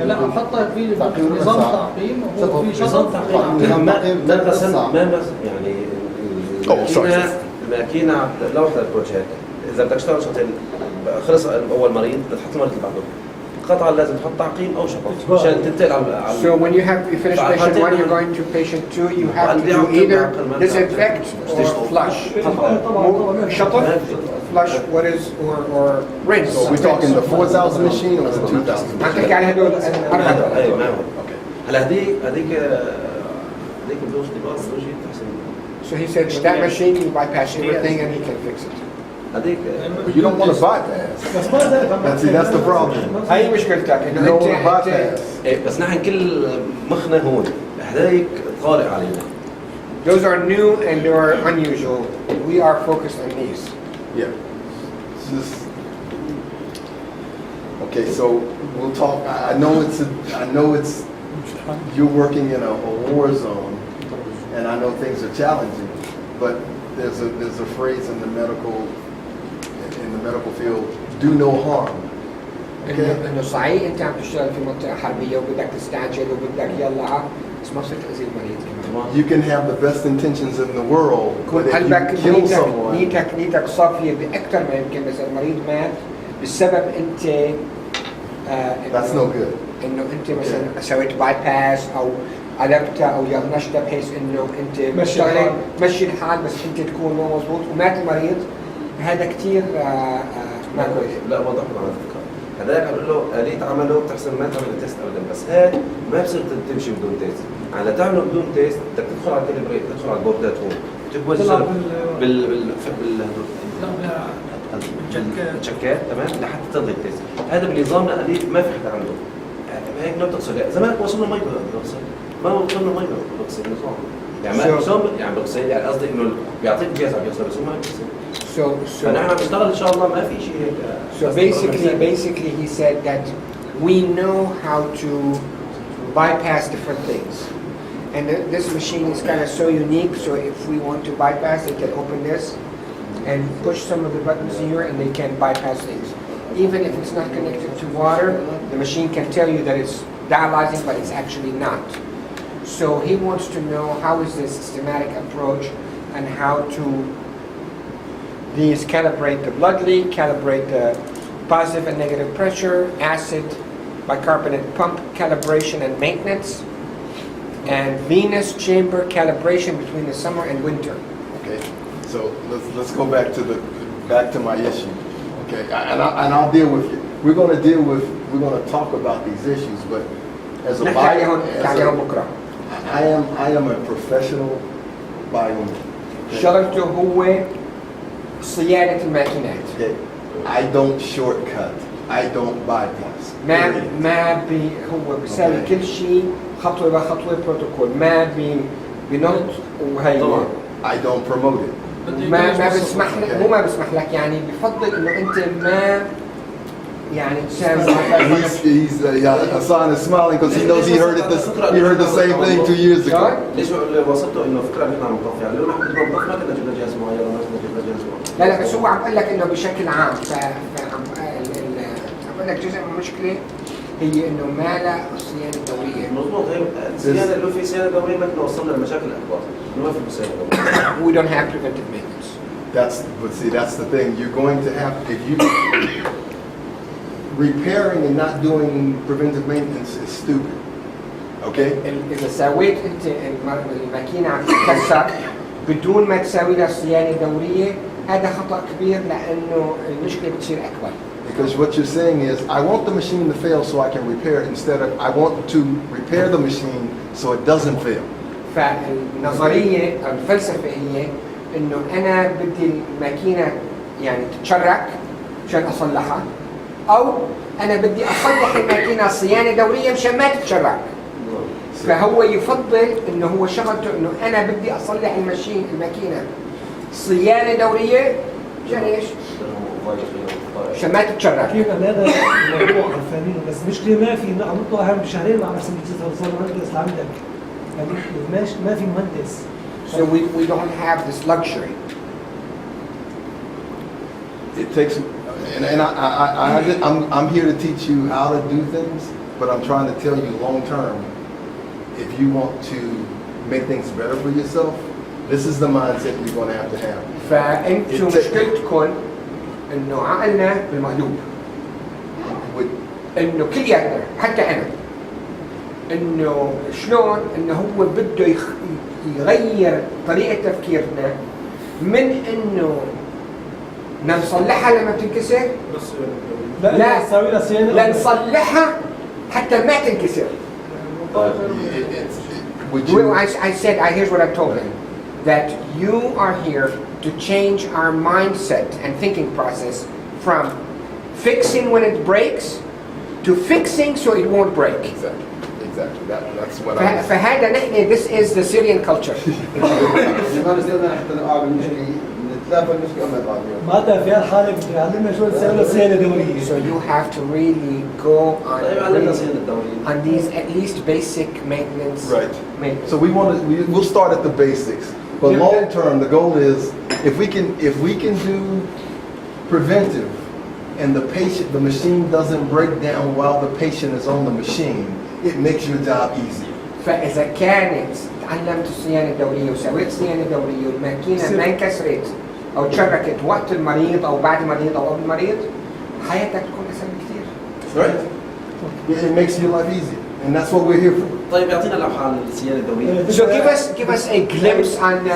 لا حطها في نظام تعقيم وهو في نظام تعقيم. ما غسل يعني الماكينة لوحدها البروجيكت إذا بدك تشتغل شغلتين خلص أول مريض بتحط المريض اللي بعده قطعا لازم تحط تعقيم او شفط عشان تنتقل على So when you finish patient 1, you're going to patient 2, you have to do either disinfect or flush. شطف, flush, what is, or rinse. So we're talking the 4,000 machine or the 2,000? عم تحكي على هدول الأربعة. ايوه ما هو هلا هذيك بدوش ديبار بدوش تحسن. So he said with that machine you bypass everything and he can fix it. هذيك But you don't want to bypass. بس ما زال That's the problem. هاي مشكلتك You إنه don't want to أنت bypass. بس نحن كل مخنا هون هذيك طارئ علينا. those are new and they are unusual. We are focused on these. Yeah. It's just, okay, so we'll talk. I know it's you're working in a war zone, and I know things are challenging, but there's a phrase in the medical field: do no harm. إنه صحيح أنت عم تشتغل في منطقة حربية وبدك تستعجل وبدك يلا بس ما صرت تأذي المريض كمان. You can have the best intentions in the world, but if قلبك you kill someone, نيتك صافية بأكثر ما يمكن بس المريض مات بسبب أنت that's no good. إنه أنت مثلا سويت باي باس أو قلبتها أو يغنشتها بحيث إنه أنت مشتغل مشي الحال بس أنت تكون مو مضبوط ومات المريض. هذا كثير ما كويس. لا وضح له على فكره هذاك عم بقول له آلية عمله بتحسن ما تعمل تيست ابدا بس هاد ما بصير تمشي بدون تيست. على تعمله بدون تيست بدك تدخل على الكاليبريت تدخل على البوردات هون تبوزر بالتشكات تمام لحتى تلغي التيست. هذا بنظامنا آلية ما في حدا عنده. هيك ما بتغسل زمان وصلنا مي بغسل ما وصلنا مي بغسل نظام يعني ما يعني بغسل يعني قصدي انه بيعطيك جهاز عم يغسل بس هو ما بيغسل. فنحن عم نشتغل ان شاء الله ما في شيء هيك. So basically he said that we know how to bypass different things. And this machine is kind of so unique, so if we want to bypass, they can open this and push some of the buttons here and they can bypass things. Even if it's not connected to water, the machine can tell you that it's dialyzing, but it's actually not. So he wants to know how is this systematic approach and how to these calibrate the blood leak, calibrate the positive and negative pressure, acid, bicarbonate pump calibration and maintenance, and venous chamber calibration between the summer and winter. Okay, so let's go back to my issue. Okay, and I'll deal with you. We're going to talk about these issues, but as a I am a professional bioman. شغلته هو صيانة الماكينات. Okay, I don't shortcut. I don't bypass. ما هو بيساوي كل شيء خطوة بخطوة بروتوكول ما بنط وهي. I don't promote it. ما بسمح لك مو ما بسمح لك يعني بفضل انه انت ما يعني تساوي. Hassan is smiling because he knows he heard the same thing 2 years ago. ليش وصلته انه فكره نحن عم نطفي يعني لو نحن بدنا نطفي ما كنا جبنا جهاز معين ولا جبنا جهاز معين. لا بس هو عم بقول لك انه بشكل عام عم بقول لك جزء من المشكله هي انه ما لا صيانه دوريه. مضبوط هي الصيانه لو في صيانه دوريه ما كنا وصلنا لمشاكل اكبر. ما في صيانه دوريه. We don't have preventive maintenance. That's the thing. You're going to have if you repairing and not doing preventive maintenance is stupid. Okay? إذا سويت أنت الماكينة عم تتكسر بدون ما تسوي لها صيانة دورية هذا خطأ كبير لأنه المشكلة بتصير أكبر. Because what you're saying is, I want the machine to fail so I can repair it instead of I want to repair the machine so it doesn't fail. فالنظرية أو الفلسفة هي إنه أنا بدي الماكينة يعني تتشرك مشان أصلحها أو أنا بدي أصلح الماكينة صيانة دورية مشان ما تتشرك. فهو يفضل إنه هو شغلته إنه أنا بدي أصلح الماكينة صيانة دورية مشان إيش؟ عشان ما تتشرك. كيف هذا الموضوع عرفانين بس مشكلة ما في عم نطلع هم بشهرين مع نفس توصل مهندس لعندك يعني ما في مهندس. So we don't have this luxury. It takes, and I'm here to teach you how to do things, but I'm trying to tell you long term, if you want to make things better for yourself, this is the mindset you're going to have. فأنتم مشكلتكم إنه عقلنا بالمقلوب. انه كلياتنا حتى انا انه شلون انه هو بده يغير طريقه تفكيرنا من انه نصلحها لما بتنكسر لا نسوي لها صيانه لا نصلحها حتى ما تنكسر. Here's what I've told him, that you are here to change our mindset and thinking process from fixing when it breaks to fixing so it won't break. Exactly. That's what فهذا نحن this is the Syrian culture. ما بصيرنا حتى نقع بالمشكله نتلافى المشكله ما بعد. معناتها في هالحاله بده يعلمنا شو نسوي له صيانه دوريه. So you have to really go علمنا صيانة الدورية. on these at least basic maintenance. Right. Maintenance. So we'll start at the basics. But long term, the goal is if we can do preventive, and the machine doesn't break down while the patient is on the machine, it makes your job easier. فإذا كانت تعلمت الصيانة الدورية وسويت صيانة دورية والماكينة ما انكسرت أو تشركت وقت المريض أو بعد المريض أو قبل المريض، حياتك تكون أسهل بكثير. Right. It makes your life easier, and that's what we're here for. طيب يعطينا لوحة عن الصيانة الدورية. So give us a glimpse on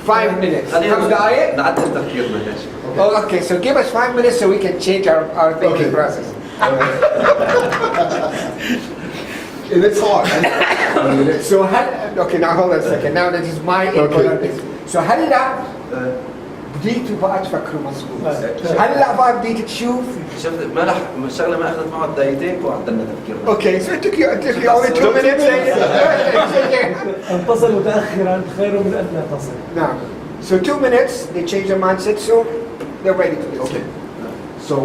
5 minutes. 5 دقائق. نعدل تفكيرنا يا شيخ. Oh, okay. So give us 5 minutes so we can change our thinking process. And it's hard. So okay, now hold on a second. Now that is my input on this. So هلا بديتوا بقى تفكروا مظبوط. هلا بقى بديت تشوف. شفت ما الشغلة ما أخذت معه دقيقتين وعدلنا تفكيرنا. Okay, so it took you only 2 minutes. أن تصل متأخرا خير من أن لا تصل. Now, so 2 minutes, they change their mindset, so they're ready to listen. Okay. So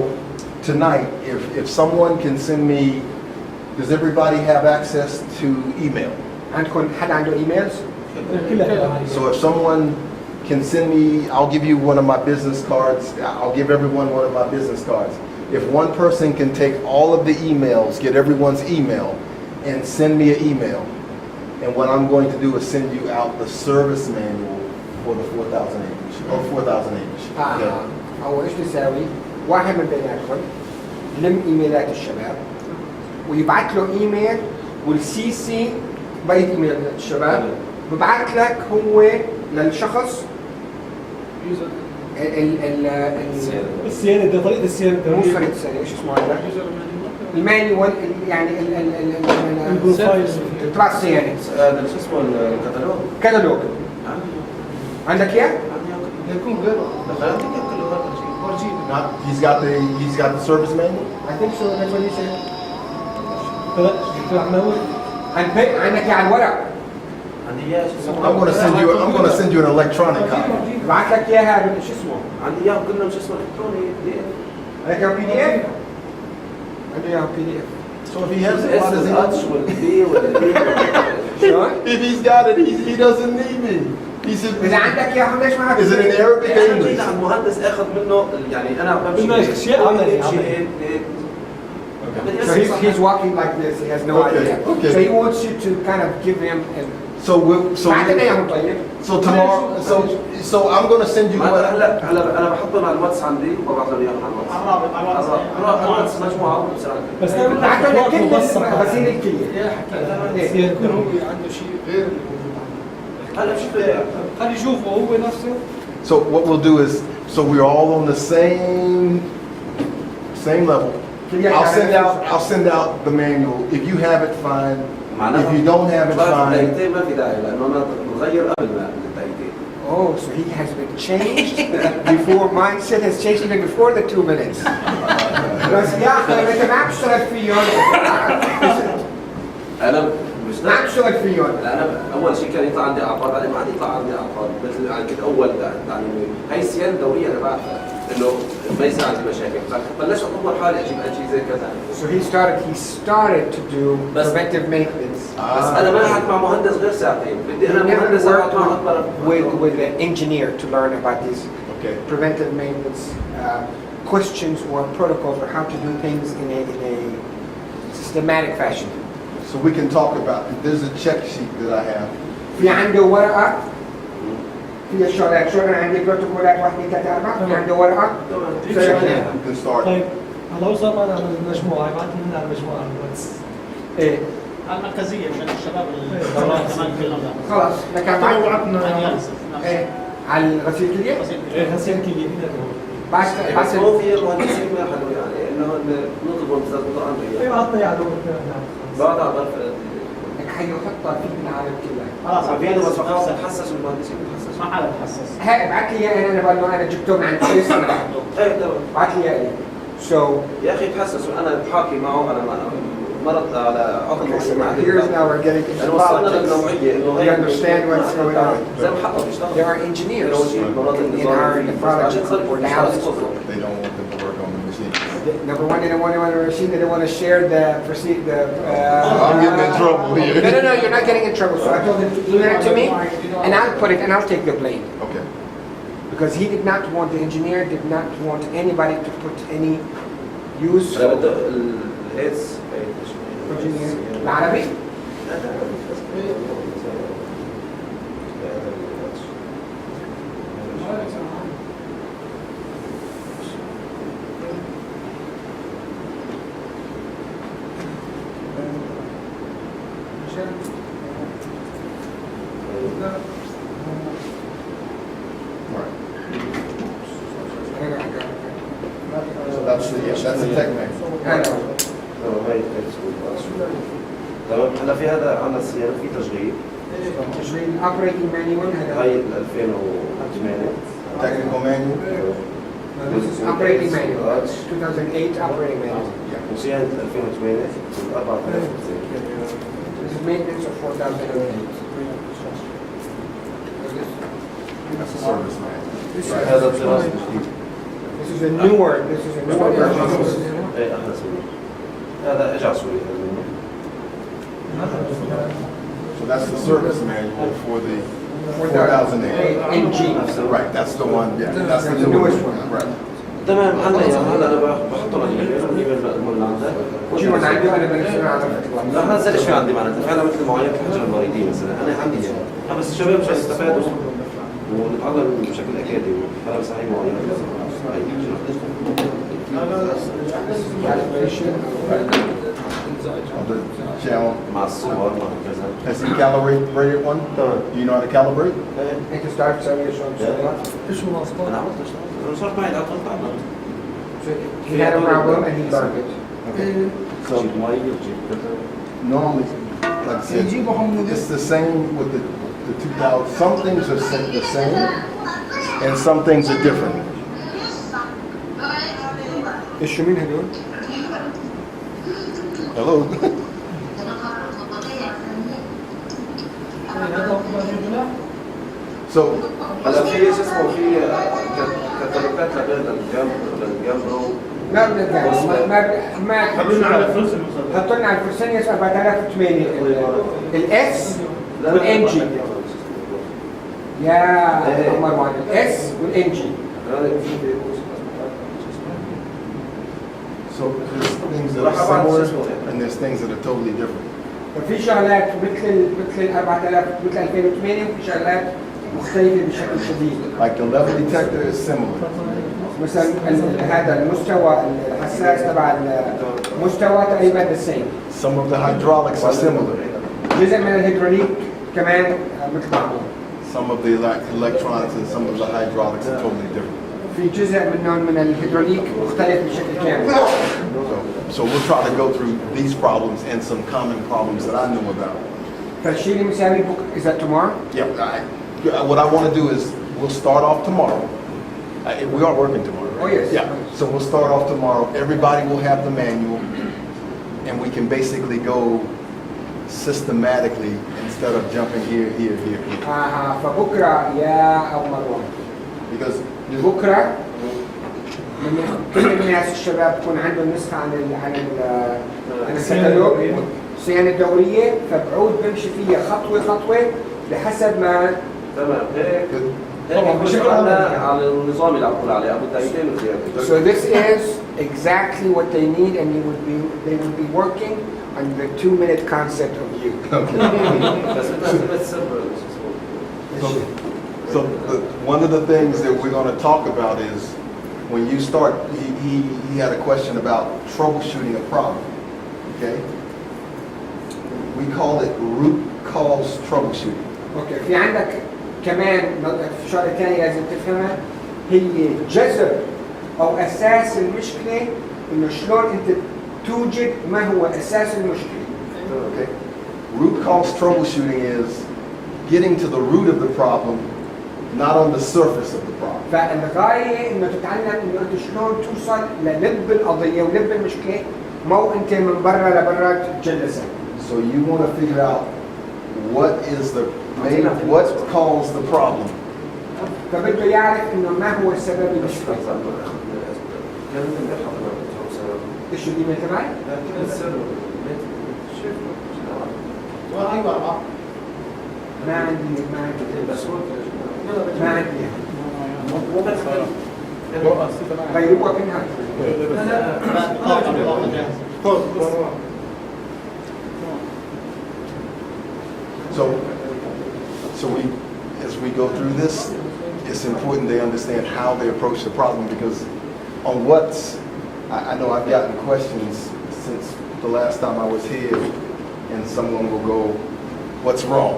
tonight, if someone can send me, does everybody have access to email? عندكم حدا عنده emails؟ So if someone can send me, I'll give you one of my business cards. I'll give everyone one of my business cards. If one person can take all of the emails, get everyone's email, and send me an email, and what I'm going to do is send you out the service manual for the 4,000 acres, or 4,000 acres. Yeah. أو إيش تساوي؟ واحد من بيناتكم لم إيميلات الشباب ويبعث له إيميل والسي سي بيت إيميل الشباب ببعث لك هو للشخص الصيانه دي طريقه الصيانه مو طريقة الصيانة ايش اسمه هذا؟ المانيوال يعني تبع الصيانة هذا شو اسمه الكتالوج. كتالوج عندك اياه؟ يكون غيره. He's got the service manual. I think so. That's what he said. عندك اياه على الورق. عندي إياه شو اسمه. I'm going to send you an electronic copy. بعت لك اياها شو اسمه؟ عندي إياه كلهم شو اسمه إلكتروني. عندك اياه بي دي اف؟ عندي اياه بي دي اف. So if he has it, why does he الاتش والبي والبي. شلون؟ If he's got it, he doesn't need me. He said, إذا عندك اياه ليش ما is it in Arabic or English? أنا المهندس آخذ منه يعني أنا بمشي. ماشي شيء عملي. So he's walking like this. He has no idea. Okay. So he wants you to kind of give him. بعتنا اياهم طيب. So tomorrow, so I'm going to send you. هلا أنا بحطهم على الواتس عندي وببعث لهم إياهم على الواتس. على الواتس مجموعة بس بعتنا لك كل غسيل الكلية. يكون هو عنده شيء غير هلا شوف خلي يشوفه هو نفسه. So what we'll do is, so we're all on the same level. I'll send out the manual. If you have it, fine. If you don't have it, fine. الدقيقتين ما في داعي لأنه أنا بغير قبل ما الدقيقتين. Oh, so he has been changed before mindset has changed even before the 2 minutes. بس يا أخي أنت ما عم تشتغل فيهم. أنا مش ما عم تشتغل فيهم. أنا أول شيء كان يطلع عندي أعطال بعدين ما عاد يطلع عندي أعطال مثل يعني كنت أول تعليمي هاي الصيانة الدورية أنا بعرفها إنه ما يصير عندي مشاكل بلشت أطور حالي أجيب أجهزة كذا. So he started to do preventive maintenance. بس أنا ما قعدت مع مهندس غير ساعتين بدي أنا مهندس أقعد معه أكبر with an engineer to learn about these preventive maintenance questions or protocols or how to do things in a systematic fashion. So we can talk about, there's a check sheet that I have. في عنده ورقة فيها الشغلات، عندي بروتوكولات 1 2 3 4 في عنده ورقة. You can start. لو صار معنا على المجموعه يبعثوا لنا على المجموعه على الواتس. ايه المركزيه عشان الشباب الدورات كمان كلهم خلاص لكن وعدنا ايه على الغسيل الكليه؟ غسيل كليه بعد بس هو في مهندسين ما حلو يعني انه نطلب مهندسات قطعا يبعثنا يعني بعد على الغرفه لك حيحطها في العالم كلها خلاص في بس فقط تحسسوا المهندسين بتحسسوا ما حدا بتحسس. هاي ابعث لي اياه انا بقول له انا جبته من عند كريس انا بحطه ايه تمام ابعث لي اياه يا اخي تحسسوا انا بحاكي معه انا مرض على عقد here's now we're getting into انا وصلنا politics. للنوعيه انه You understand what's going on. زي ما حقق بيشتغل There are engineers in our nephrology or dialysis. They don't want them to work on the machine. Number one, they don't want to on a machine. They don't want to share the proceed. I'm getting in trouble here. No, you're not getting in trouble. So I told him to email it to me, and I'll put it and I'll take the blame Okay. because he did not want the engineer did not want anybody to put any use. انا بدي الايدز العربي. So that's the tech manual. هاي تمام هلا في هذا عندنا السيارة في تشغيل تشغيل operating manual هذا. هاي 2008 Technical manual. This is operating manual. 2008 operating manual. وصيانة 2008 4000 This is maintenance of 4008. That's a service manual. هذا الدراسة This is a newer. This is a newer version. ايه احدث منه هذا اجى سوري So that's the service manual for the 4008. NG. Right, that's the one, yeah, that's the The newest newest one. one. Right. تمام عندنا يعني هلا انا بحط له الايميل اللي عندك شو انا عندي انا بنزل على لا ما نزلش في عندي معناتها فعلا مثل معايير الحجر المريضين مثلا انا عندي يعني بس الشباب مش يستفادوا ونتعلم بشكل اكاديمي انا بس هي معايير On the channel. مع الصور مع كذا Has he calibrated one? Do you know how to calibrate? انت ستارت تسوي شو ايش مواصفات؟ انا عملت انا صار معي على طول He had a problem and he learned it. Okay. So normally, like I said, it's the same with the 2000. Some things are the same, and some things are different. ايش شو مين هدول؟ Hello. So هلا في شو اسمه في كتالوجات للجنبرو لا ما خلونا على فلوس حطوا لنا على الفرسانيوس 4008 الاس والان جي يا عمر معاذ الاس والان جي. So there's things that are similar, and there's things that are totally different. ففي شغلات مثل 4000 مثل 2008 وفي شغلات مختلفة بشكل شديد. Like the level detector is similar. مثلا هذا المستوى الحساس تبع المستوى تقريبا the same. Some of the hydraulics are similar. جزء من الهيدروليك كمان مثل بعضهم. Some of the electronics and some of the hydraulics are totally different. في جزء منهم من الهيدروليك مختلف بشكل كامل. So we'll try to go through these problems and some common problems that I know about. فالشيء اللي مساوي بكره is that tomorrow? Yeah, what I want to do is we'll start off tomorrow. We are working tomorrow. Oh yes. Yeah. So we'll start off tomorrow. Everybody will have the manual, and we can basically go systematically instead of jumping here. فبكره يا أبو مروان. Because بكره كل الناس الشباب تكون عندهم نسخه عن الكتالوج الصيانه الدوريه فبعود بمشي فيها خطوه بحسب ما تمام هيك مش على النظام اللي عم بقول عليه ابو دايتين وزياده. So this is exactly what they need and they would be working on the 2-minute concept of you. So one of the things that we're going to talk about is when you start, he had a question about troubleshooting a problem, okay? We call it root cause troubleshooting. اوكي في عندك كمان شغله ثانيه لازم تفهمها، هي جذر او اساس المشكله، انه شلون انت توجد ما هو اساس المشكله. Okay. Root cause troubleshooting is getting to the root of the problem, not on the surface of the problem. فالغايه انه تتعلم انه انت شلون توصل للب القضيه ولب المشكله، مو انت من برا لبرا تتجلسها. So you want to figure out what caused the problem. فبده يعرف انه ما هو سبب المشكله. ايش اللي تبعي؟ ما عندي غيروها كلها. So as we go through this, it's important they understand how they approach the problem, because on I know I've gotten questions since the last time I was here, and someone will go, what's wrong?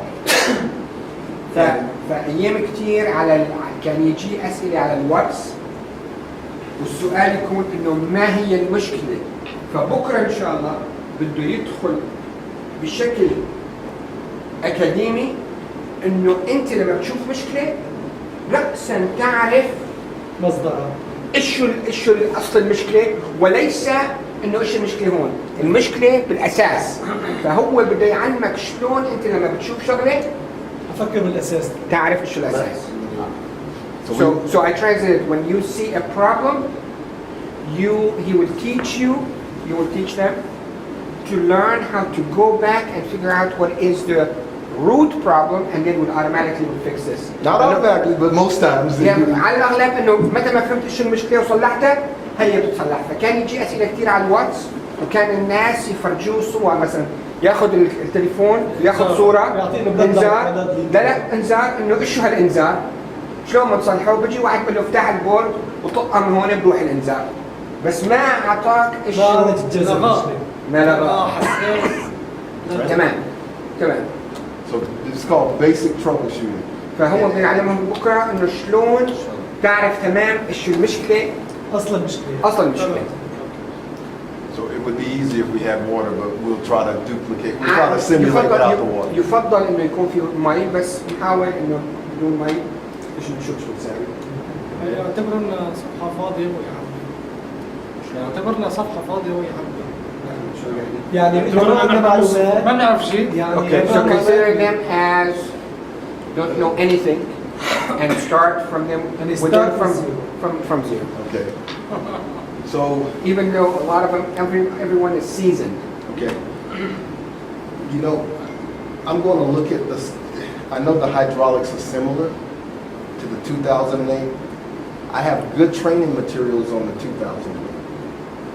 فأيام كتير كان يجي أسئلة على الواتس، والسؤال يكون إنه ما هي المشكلة؟ فبكرة إن شاء الله بده يدخل بشكل أكاديمي، إنه أنت لما بتشوف مشكلة رأسا تعرف مصدرها، إيش أصل المشكلة، وليس إنه إيش المشكلة هون، المشكلة بالأساس. فهو بده يعلمك شلون أنت لما بتشوف شغلة أفكر بالأساس، تعرف إيش الأساس. So I translate it. When you see a problem, he will teach them to learn how to go back and figure out what is the root problem, and then will automatically fix this. Not automatically, but most times. يعني على الأغلب إنه متى ما فهمت إيش المشكلة وصلحتها هي بتصلح. فكان يجي أسئلة كتير على الواتس، وكان الناس يفرجوه صور، مثلا ياخذ التليفون ياخذ صورة انذار، لا انذار، إنه إيش هالإنذار؟ شلون ما تصلحه؟ بيجي واحد بقول له افتح البورد وطقها من هون بروح الانذار، بس ما اعطاك ايش ما لغى. تمام. So it's called basic troubleshooting. فهو بده يعلمهم بكره انه شلون تعرف تمام ايش المشكله، اصل المشكله. So it would be easy if we had water, but we'll try to simulate without the water. يفضل انه يكون في مي، بس نحاول انه بدون مي ايش نشوف شو بتساوي. يعتبرنا صفحة فاضية ويحب. يعتبرنا صفحة فاضية ويحب. يعني عندنا معلومات ما بنعرف شيء. Okay, so consider them as don't know anything and start from them from zero. Okay. So even though a lot of them, everyone is seasoned. Okay. You know, I'm going to look at this. I know the hydraulics are similar to the 2008. I have good training materials on the 2008.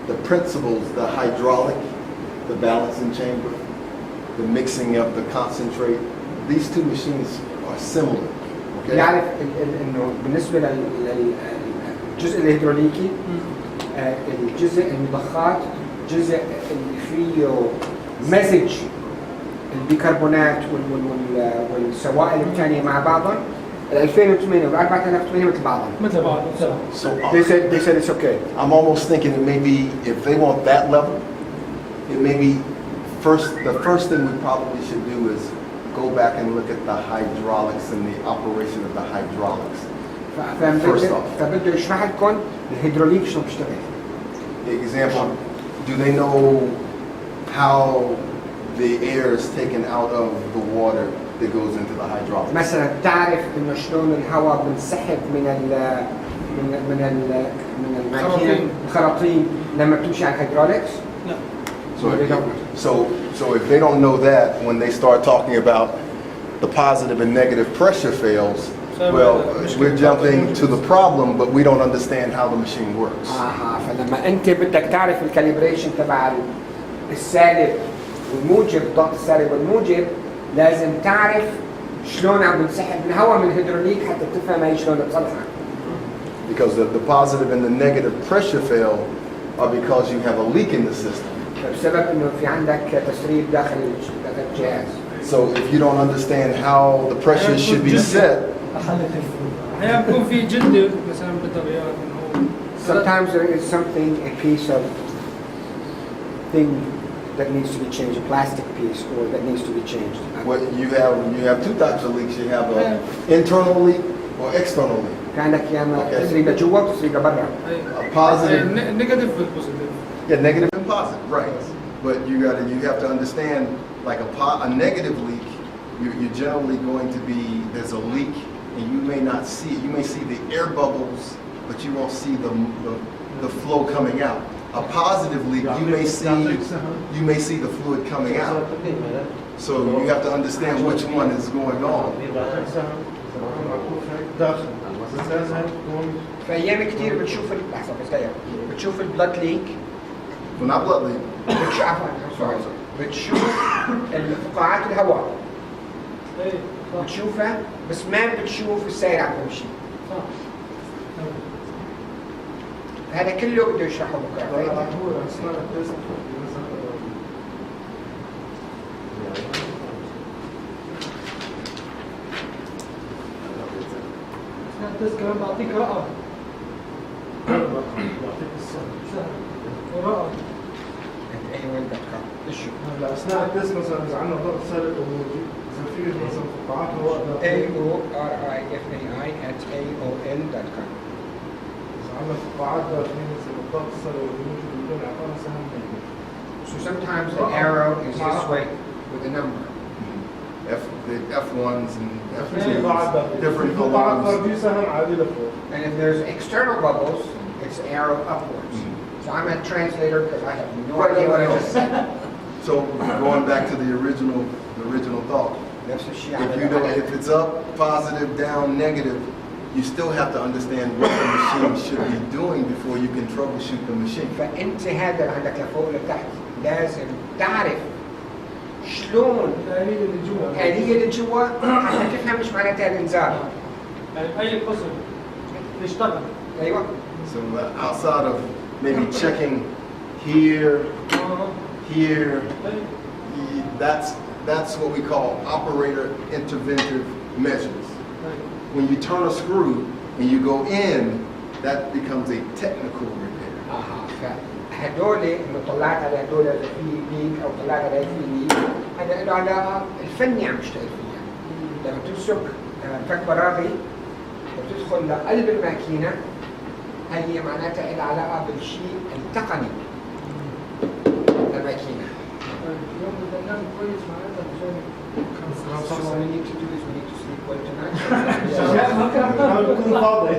The principles, the hydraulic, the balancing chamber, the mixing of the concentrate, these two machines are similar. Okay? يعرف انه بالنسبه للجزء الهيدروليكي، الجزء المضخات جزء اللي فيه مزج البيكربونات والسوائل الثانيه مع بعضهم. 2008 و 4008 مثل بعضهم. So they said it's okay. I'm almost thinking it may be, if they want that level, it may be the first thing we probably should do is go back and look at the hydraulics and the operation of the hydraulics. First off. فبده يشرح لكم الهيدروليك شلون بيشتغل. Example, do they know how the air is taken out of the water that goes into the hydraulics? مثلا تعرف انه شلون الهواء بنسحب من الماكينه الخراطيم لما بتمشي على الهيدروليكس؟ لا. So if they don't know that, when they start talking about the positive and negative pressure fails, well, we're jumping to the problem, but we don't understand how the machine works. فلما انت بدك تعرف الكاليبريشن تبع السالب والموجب، الضغط السالب والموجب، لازم تعرف شلون عم بنسحب الهواء من الهيدروليك حتى تفهم هي شلون تصلحها. because the positive and the negative pressure fail are because you have a leak in the system. بسبب انه في عندك تسريب داخل الجهاز. So if you don't understand how the pressure should be set, احيانا بيكون في جلده مثلا بالتغيير. Sometimes there is something, a piece of thing that needs to be changed, a plastic piece, or that needs to be changed. what you have two types of leaks. You have an internal leak or external leak. في عندك يا اما Okay. تسريبه جوا وتسريبه برا. A positive, نيجاتيف والبوزيتيف. yeah, negative and positive, right? But you have to understand, like a negative leak, you're generally going to be, there's a leak and you may not see it. You may see the air bubbles, but you won't see the flow coming out. A positive leak, you may see the fluid coming out. So you have to understand which one is going on. في ايام كثير بتشوف لحظه بس دقيقه بتشوف البلد ليك Well, not blood leak. بتشوف بتشوف فقاعات الهواء بتشوفها بس ما بتشوف السير عم بيمشي. هذا كله بده يشرحه بكره. بس كمان بعطيك رقم. ورقم. هلا اثناء التست مثلا اذا عندنا ضغط سالب او موجي، اذا في مثلا فقاعات هواء AORIFAI@AOL.com. اذا عندنا فقاعات داخليه مثل الضغط السالب او الموجي بدون اعطانا سهم نجمي. So sometimes the arrow is this way with a number. The F1s and في F2s, فقاعات داخليه. different في فقاعات alarms. فردي سهم عادي لفوق. And if there's external bubbles, it's arrow upwards. So I'm a translator because I have no idea what I just said. So going back to the original thought. نفس الشيء If it's up, positive, down, negative, you still have to understand what the machine should be doing before you can troubleshoot the machine. فأنت هذا اللي عندك لفوق لتحت لازم تعرف شلون الآلية اللي جوا حتى تفهم مش معناتها الإنذار. يعني أي قسم يشتغل. أيوة. So outside of maybe checking here, that's what we call operator interventive measures. When you turn a screw and you go in, that becomes a technical repair. هدول انه طلعت على هدول اذا في ليك او طلعت على في ليك هذا له علاقه الفني عم يشتغل فيها. لما تمسك فك براغي وتدخل لقلب الماكينه هي معناتها لها علاقه بالشيء التقني الماكينه. اليوم بدنا ننام كويس معناتها So what we need to do is we need to sleep well tonight. بكون فاضي.